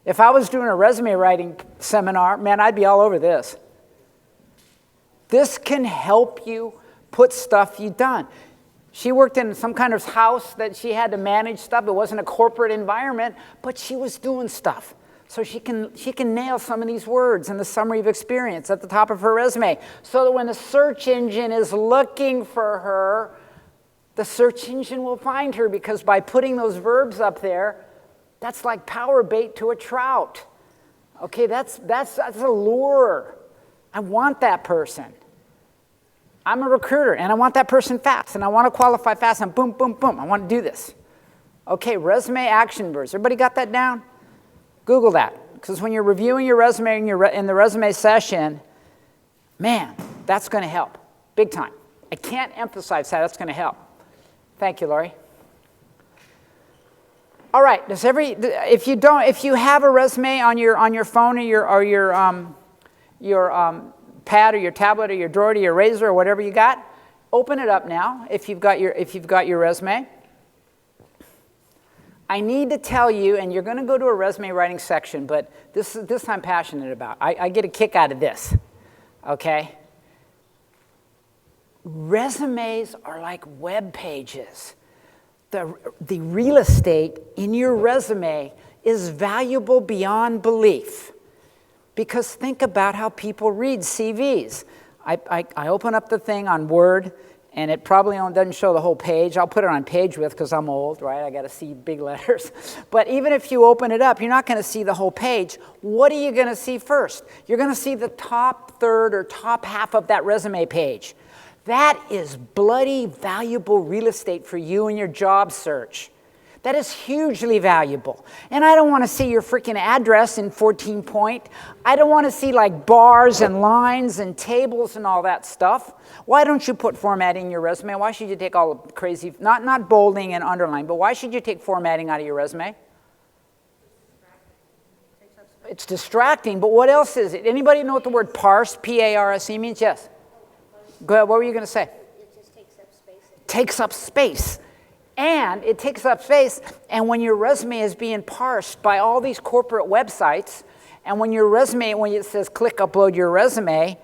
If I was doing a resume writing seminar, man, I'd be all over this. This can help you put stuff you've done. She worked in some kind of house that she had to manage stuff. It wasn't a corporate environment, but she was doing stuff. So she can nail some of these words in the summary of experience at the top of her resume, so that when the search engine is looking for her, the search engine will find her, because by putting those verbs up there, that's like power bait to a trout. Okay, that's a lure. I want that person. I'm a recruiter, and I want that person fast, and I want to qualify fast, and boom, boom, boom, I want to do this. Okay, resume action verbs. Everybody got that down? Google that, because when you're reviewing your resume in the resume session, man, that's going to help, big time. I can't emphasize how that's going to help. Thank you, Lori. All right. If you have a resume on your phone or your pad or your tablet or your drawer or your razor or whatever you got, open it up now. If you've got your resume, I need to tell you, and you're going to go to a resume writing section, but this I'm passionate about. I get a kick out of this. Okay. Resumes are like web pages. The real estate in your resume is valuable beyond belief. Because think about how people read CVs. I open up the thing on Word, and it probably doesn't show the whole page. I'll put it on page width because I'm old, right? I got to see big letters. But even if you open it up, you're not going to see the whole page. What are you going to see first? You're going to see the top third or top half of that resume page. That is bloody valuable real estate for you in your job search. That is hugely valuable. And I don't want to see your freaking address in 14 point. I don't want to see like bars and lines and tables and all that stuff. Why don't you put formatting in your resume? Why should you take all the crazy, not bolding and underlining, but why should you take formatting out of your resume? It's distracting, but what else is it? Anybody know what the word parse, P-A-R-S-E means? Yes. Go ahead, what were you going to say? It just takes up space. Takes up space. And it takes up space, and when your resume is being parsed by all these corporate websites, and when it says click upload your resume,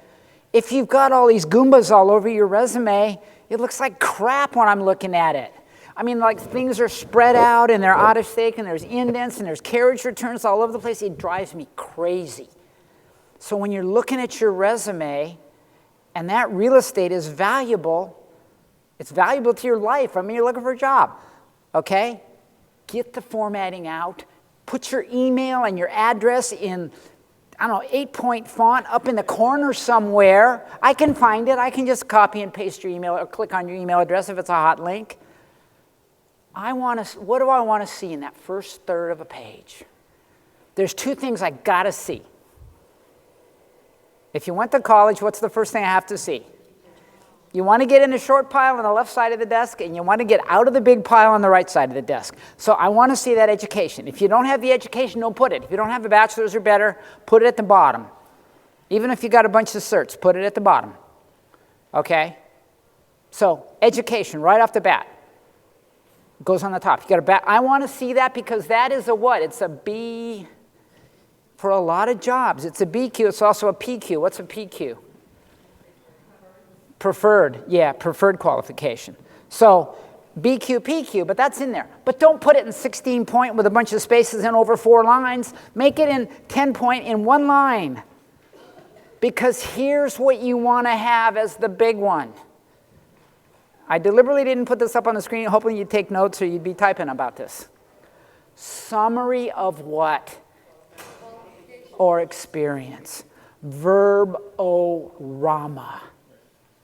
if you've got all these Goombas all over your resume, it looks like crap when I'm looking at it. I mean, like things are spread out, and they're out of sync, and there's indents, and there's carriage returns all over the place. It drives me crazy. So when you're looking at your resume, and that real estate is valuable, it's valuable to your life. I mean, you're looking for a job, okay? Get the formatting out. Put your email and your address in, 8-point font up in the corner somewhere. I can find it. I can just copy and paste your email or click on your email address if it's a hot link. What do I want to see in that first third of a page? There's two things I got to see. If you went to college, what's the first thing I have to see? You want to get in a short pile on the left side of the desk, and you want to get out of the big pile on the right side of the desk. So I want to see that education. If you don't have the education, don't put it. If you don't have a bachelor's or better, put it at the bottom. Even if you got a bunch of certs, put it at the bottom. Okay? So education, right off the bat, goes on the top. You got I want to see that because that is a what? It's a B. For a lot of jobs, it's a BQ. It's also a PQ. What's a PQ? Preferred qualification. So BQ, PQ, but that's in there. But don't put it in 16-point with a bunch of spaces and over 4 lines. Make it in 10-point in 1 line. Because here's what you want to have as the big one. I deliberately didn't put this up on the screen, hoping you'd take notes or you'd be typing about this. Summary of what? Or experience. Verb-o-rama.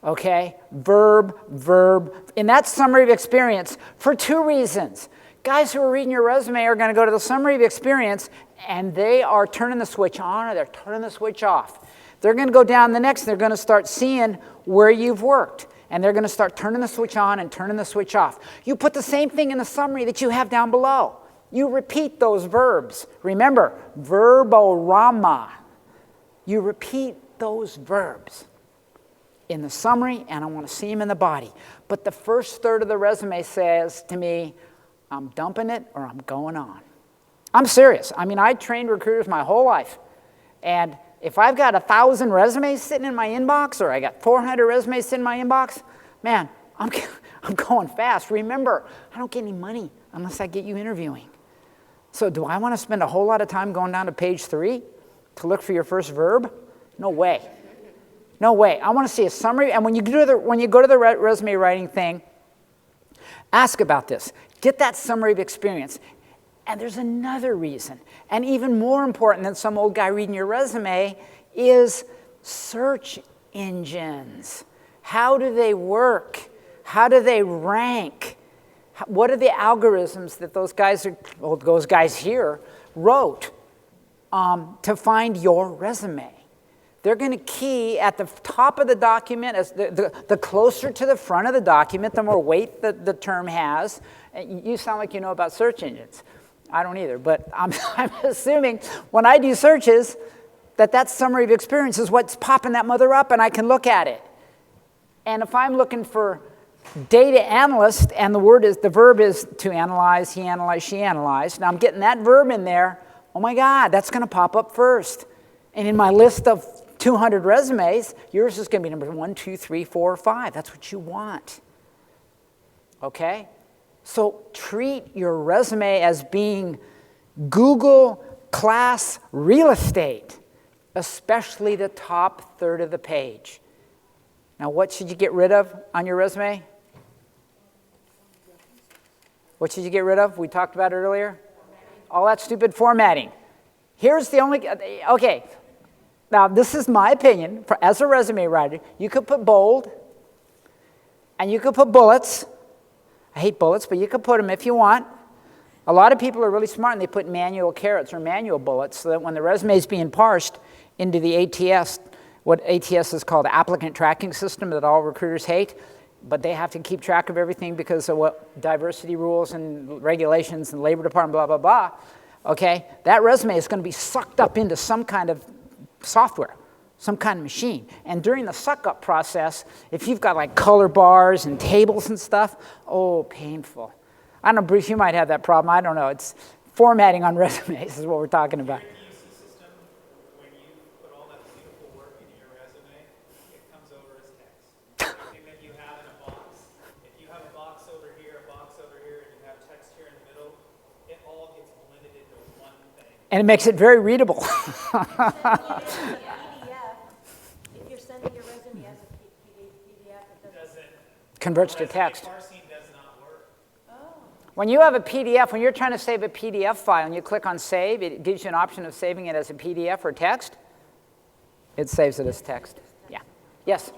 Okay? Verb. In that summary of experience, for 2 reasons. Guys who are reading your resume are going to go to the summary of experience, and they are turning the switch on or they're turning the switch off. They're going to go down the next, and they're going to start seeing where you've worked. And they're going to start turning the switch on and turning the switch off. You put the same thing in the summary that you have down below. You repeat those verbs. Remember, verborama. You repeat those verbs in the summary, and I want to see them in the body. But the first third of the resume says to me, I'm dumping it or I'm going on. I'm serious. I mean, I trained recruiters my whole life. And if I've got 1,000 resumes sitting in my inbox or I got 400 resumes sitting in my inbox, man, I'm going fast. Remember, I don't get any money unless I get you interviewing. So do I want to spend a whole lot of time going down to page 3 to look for your first verb? No way. No way. I want to see a summary. And when you go to the resume writing thing, ask about this. Get that summary of experience. And there's another reason, and even more important than some old guy reading your resume, is search engines. How do they work? How do they rank? What are the algorithms that those guys here wrote to find your resume? they're going to key at the top of the document. As the closer to the front of the document, the more weight the term has. And you sound like you know about search engines. I don't either, but I'm assuming when I do searches that summary of experience is what's popping that mother up, and I can look at it. And if I'm looking for data analyst, and the verb is to analyze, he analyzed, she analyzed. Now I'm getting that verb in there. Oh my God, that's going to pop up first. And in my list of 200 resumes, yours is going to be number 1, 2, 3, 4, 5. That's what you want. Okay? So treat your resume as being Google class real estate, especially the top third of the page. Now, what should you get rid of on your resume? What should you get rid of? We talked about it earlier. All that stupid formatting. Here's the only, okay. Now, this is my opinion. As a resume writer, you could put bold, and you could put bullets. I hate bullets, but you could put them if you want. A lot of people are really smart, and they put manual carets or manual bullets so that when the resume is being parsed into the ATS, what ATS is called, applicant tracking system that all recruiters hate, but they have to keep track of everything because of what diversity rules and regulations and labor department, blah, blah, blah. Okay, that resume is going to be sucked up into some kind of software, some kind of machine. And during the suck-up process, if you've got like color bars and tables and stuff, oh, painful. I don't know, Bruce, you might have that problem. I don't know. It's formatting on resumes is what we're talking about. System, when you put all that beautiful work into your resume, it comes over as text. Everything that you have in a box, if you have a box over here, and you have text here in the middle, it all gets blended into one thing. And it makes it very readable. If you're sending your resume as a PDF, it doesn't. Converts to text. Parsing does not work. When you have a PDF, when you're trying to save a PDF file and you click on save, it gives you an option of saving it as a PDF or text. It saves it as text. Yeah. Yes?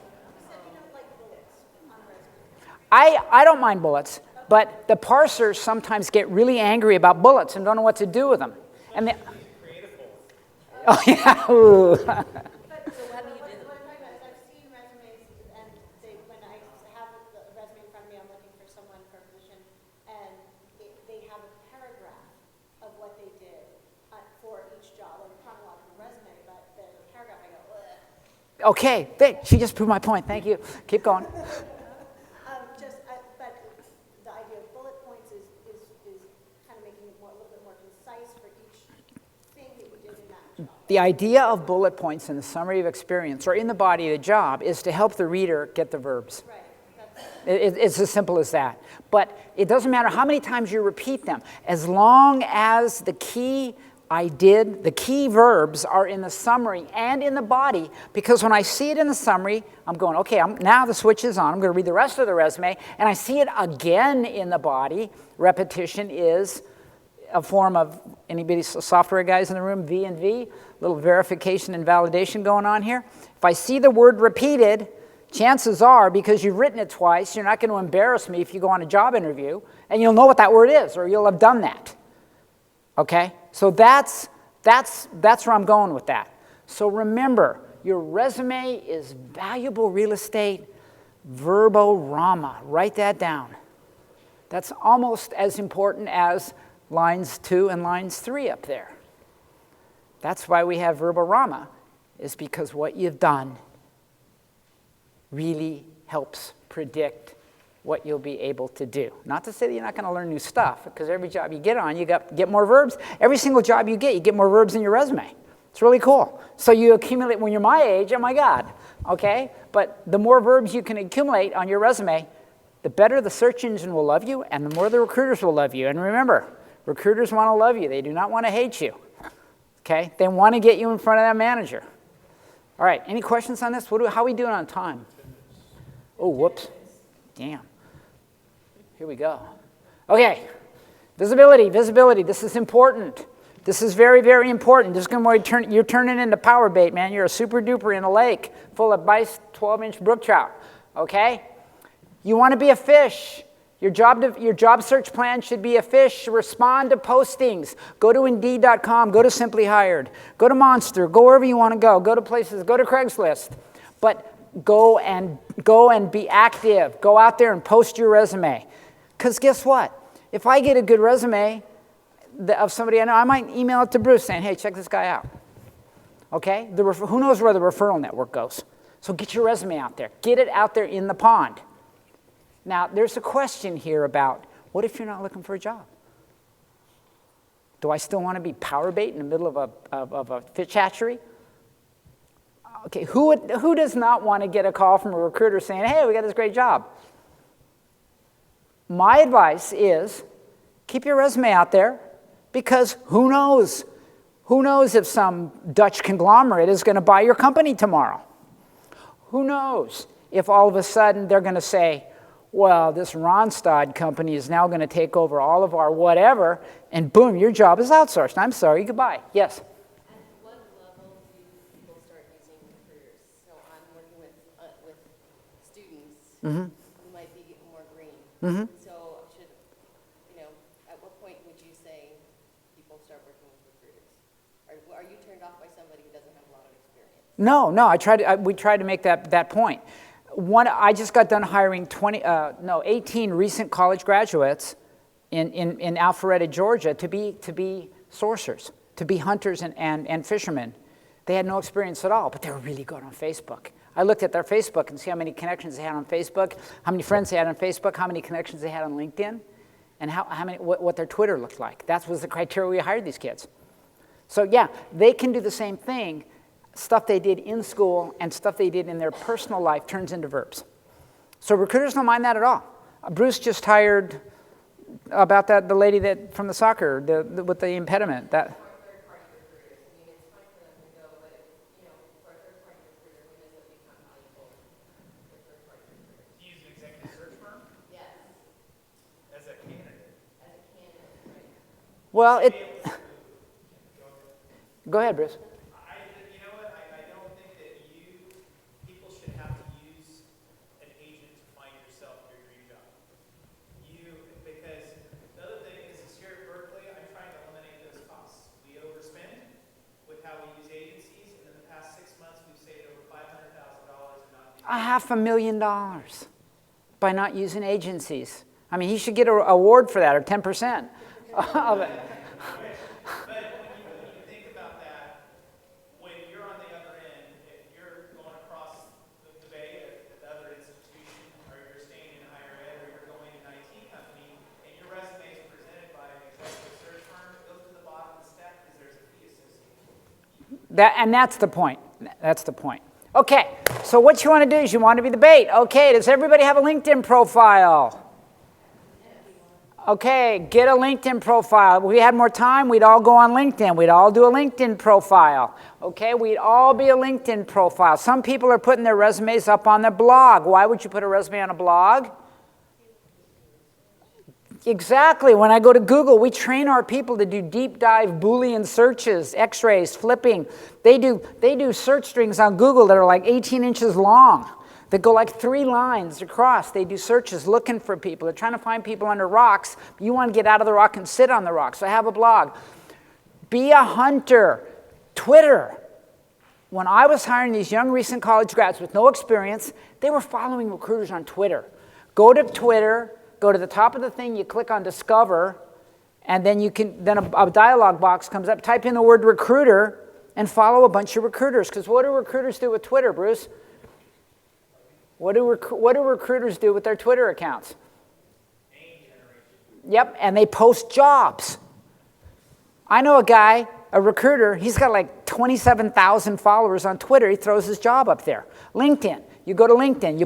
I don't mind bullets, but the parsers sometimes get really angry about bullets and don't know what to do with them. And they, oh, yeah. Ooh. But what I'm talking about is I've seen resumes, and when I have the resume in front of me, I'm looking for someone for a position, and they have a paragraph of what they did for each job, like a chronological resume, but there's a paragraph, I go, ugh. Okay, she just proved my point. Thank you. Keep going. But the idea of bullet points is kind of making it a little bit more concise for each thing that you did in that job. The idea of bullet points in the summary of experience or in the body of the job is to help the reader get the verbs. Right. It's as simple as that. But it doesn't matter how many times you repeat them, as long as the key verbs are in the summary and in the body, because when I see it in the summary, I'm going, okay, now the switch is on. I'm going to read the rest of the resume, and I see it again in the body. Repetition is a form of, anybody software guys in the room, V&V, little verification and validation going on here. If I see the word repeated, chances are, because you've written it twice, you're not going to embarrass me if you go on a job interview, and you'll know what that word is, or you'll have done that. Okay? So that's where I'm going with that. So remember, your resume is valuable real estate, verborama. Write that down. That's almost as important as lines 2 and lines 3 up there. That's why we have verborama, is because what you've done really helps predict what you'll be able to do. Not to say that you're not going to learn new stuff, because every job you get on, you get more verbs. Every single job you get more verbs in your resume. It's really cool. So you accumulate, when you're my age, oh my God, okay? But the more verbs you can accumulate on your resume, the better the search engine will love you, and the more the recruiters will love you. And remember, recruiters want to love you. They do not want to hate you, okay? They want to get you in front of that manager. All right, any questions on this? How are we doing on time? Oh, whoops. Damn. Here we go. Okay, visibility. This is important. This is very, very important. This is going to you're turning into power bait, man. You're a super duper in a lake full of nice 12-inch brook trout, okay? You want to be a fish. Your job search plan should be a fish. Respond to postings. Go to Indeed.com. Go to Simply Hired. Go to Monster. Go wherever you want to go. Go to places. Go to Craigslist. But go and be active. Go out there and post your resume. Because guess what? If I get a good resume of somebody I know, I might email it to Bruce saying, hey, check this guy out. Okay? Who knows where the referral network goes? So get your resume out there. Get it out there in the pond. Now, there's a question here about, what if you're not looking for a job? Do I still want to be power bait in the middle of a fish hatchery? Okay, who does not want to get a call from a recruiter saying, hey, we got this great job? My advice is, keep your resume out there, because who knows? Who knows if some Dutch conglomerate is going to buy your company tomorrow? Who knows if all of a sudden they're going to say, well, this Ronstadt company is now going to take over all of our whatever, and boom, your job is outsourced. I'm sorry, goodbye. Yes? At what level do people start using recruiters? So I'm working with students who might be more green. So should, at what point would you say people start working with recruiters? Are you turned off by somebody who doesn't have a lot of experience? No, we tried to make that point. I just got done hiring 18 recent college graduates in Alpharetta, Georgia, to be sourcers, to be hunters and fishermen. They had no experience at all, but they were really good on Facebook. I looked at their Facebook and see how many connections they had on Facebook, how many friends they had on Facebook, how many connections they had on LinkedIn, and what their Twitter looked like. That was the criteria we hired these kids. So yeah, they can do the same thing. Stuff they did in school and stuff they did in their personal life turns into verbs. So recruiters don't mind that at all. Bruce just hired about the lady from the soccer with the impediment. That. You use an executive search firm? Yes. As a candidate? Well, Go ahead, Bruce. You know what? I don't think that people should have to use an agent to find yourself your dream job. Because the other thing is here at Berkeley, I'm trying to eliminate those costs. We overspend with how we use agencies, and in the past 6 months, we've saved over $500,000 in not using $500,000 by not using agencies. I mean, he should get an award for that, or 10% of it. That's the point. That's the point. Okay, so what you want to do is you want to be the bait. Okay, does everybody have a LinkedIn profile? Okay, get a LinkedIn profile. If we had more time, we'd all go on LinkedIn. We'd all do a LinkedIn profile. Okay, we'd all be a LinkedIn profile. Some people are putting their resumes up on their blog. Why would you put a resume on a blog? Exactly. When I go to Google, we train our people to do deep dive Boolean searches, X-rays, flipping. They do search strings on Google that are like 18 inches long, that go like 3 lines across. They do searches looking for people. They're trying to find people under rocks. You want to get out of the rock and sit on the rock. So I have a blog. Be a hunter. Twitter. When I was hiring these young recent college grads with no experience, they were following recruiters on Twitter. Go to Twitter. Go to the top of the thing, you click on Discover, and then a dialog box comes up. Type in the word recruiter and follow a bunch of recruiters. Because what do recruiters do with Twitter, Bruce? What do recruiters do with their Twitter accounts? Yep, and they post jobs. I know a guy, a recruiter, he's got like 27,000 followers on Twitter. He throws his job up there. LinkedIn. You go to LinkedIn,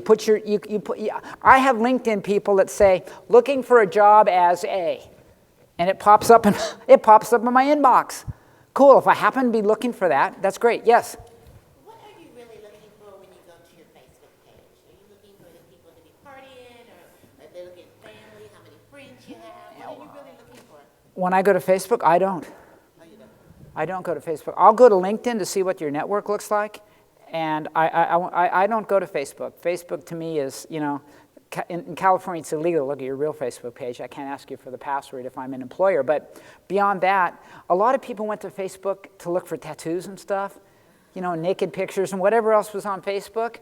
I have LinkedIn people that say, looking for a job as a, and it pops up in my inbox. Cool, if I happen to be looking for that, that's great, yes? What are you really looking for when you go to your Facebook page? Are you looking for the people to be partying, or are they looking at family, how many friends you have? What are you really looking for? When I go to Facebook, I don't. Oh, you don't? I don't go to Facebook. I'll go to LinkedIn to see what your network looks like. And I don't go to Facebook. Facebook to me is, In California, it's illegal to look at your real Facebook page. I can't ask you for the password if I'm an employer. But beyond that, a lot of people went to Facebook to look for tattoos and stuff, you know, naked pictures and whatever else was on Facebook.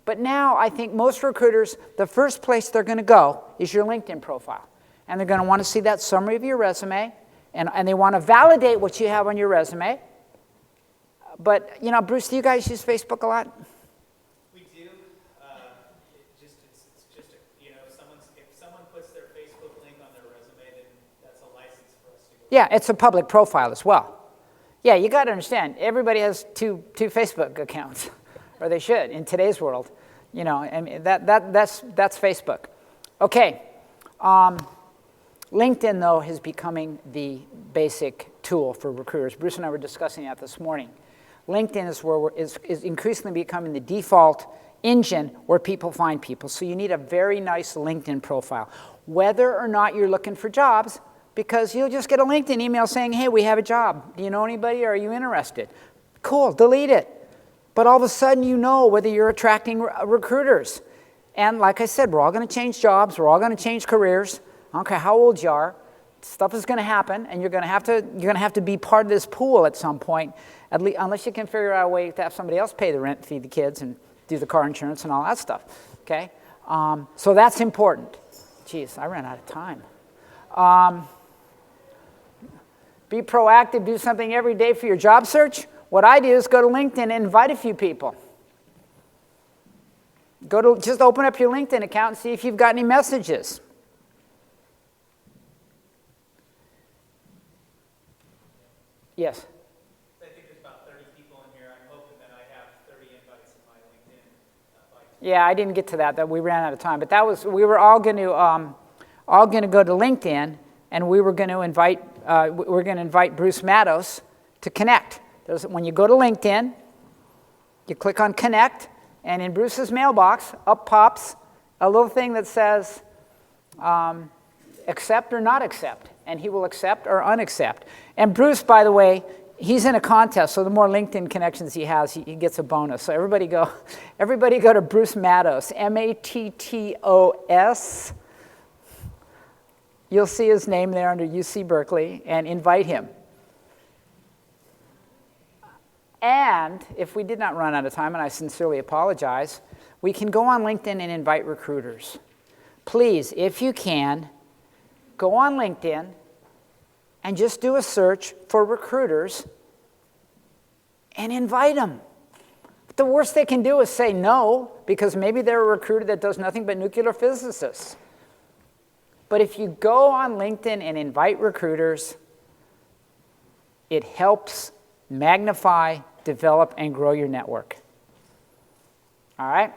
But now I think most recruiters, the first place they're going to go is your LinkedIn profile. And they're going to want to see that summary of your resume. And they want to validate what you have on your resume. But, you know, Bruce, do you guys use Facebook a lot? We do. It's just you know, if someone puts their Facebook link on their resume, then that's a license for us to go. Yeah, it's a public profile as well. Yeah, you got to understand, everybody has two Facebook accounts, or they should in today's world. You know, and that's Facebook. Okay. LinkedIn, though, is becoming the basic tool for recruiters. Bruce and I were discussing that this morning. LinkedIn is increasingly becoming the default engine where people find people. So you need a very nice LinkedIn profile, whether or not you're looking for jobs, because you'll just get a LinkedIn email saying, hey, we have a job. Do you know anybody, or are you interested? Cool, delete it. But all of a sudden you know whether you're attracting recruiters. And like I said, we're all going to change jobs. We're all going to change careers. I don't care how old you are. Stuff is going to happen, and you're going to have to be part of this pool at some point, at least, unless you can figure out a way to have somebody else pay the rent, feed the kids, and do the car insurance and all that stuff. Okay, so that's important. Jeez, I ran out of time. Be proactive. Do something every day for your job search. What I do is go to LinkedIn and invite a few people. Just open up your LinkedIn account and see if you've got any messages. Yes? I think there's about 30 people in here. I'm hoping that I have 30 invites in my LinkedIn invite. Yeah, I didn't get to that. We ran out of time. But we were all going to go to LinkedIn, and we were going to invite Bruce Matos to connect. When you go to LinkedIn, you click on connect, and in Bruce's mailbox, up pops a little thing that says accept or not accept, and he will accept or unaccept. And Bruce, by the way, he's in a contest, so the more LinkedIn connections he has, he gets a bonus. So everybody go to Bruce Matos, Mattos. You'll see his name there under UC Berkeley, and invite him. And if we did not run out of time, and I sincerely apologize, we can go on LinkedIn and invite recruiters. Please, if you can, go on LinkedIn and just do a search for recruiters and invite them. The worst they can do is say no, because maybe they're a recruiter that does nothing but nuclear physicists. But if you go on LinkedIn and invite recruiters, it helps magnify, develop, and grow your network. All right?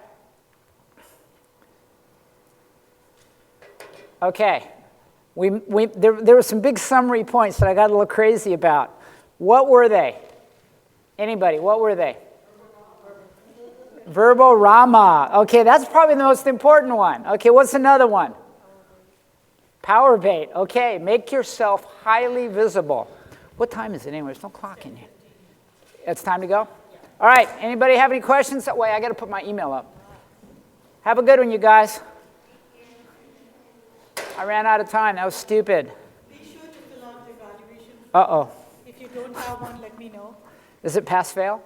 Okay. There were some big summary points that I got a little crazy about. What were they? Anybody, what were they? Verborama. Okay, that's probably the most important one. Okay, what's another one? Power bait. Okay, make yourself highly visible. What time is it anyway? There's no clock in here. It's time to go? All right, anybody have any questions? Wait, I got to put my email up. Have a good one, you guys. I ran out of time. That was stupid. Be sure to fill out the evaluation. Uh-oh. If you don't have one, let me know. Is it pass-fail?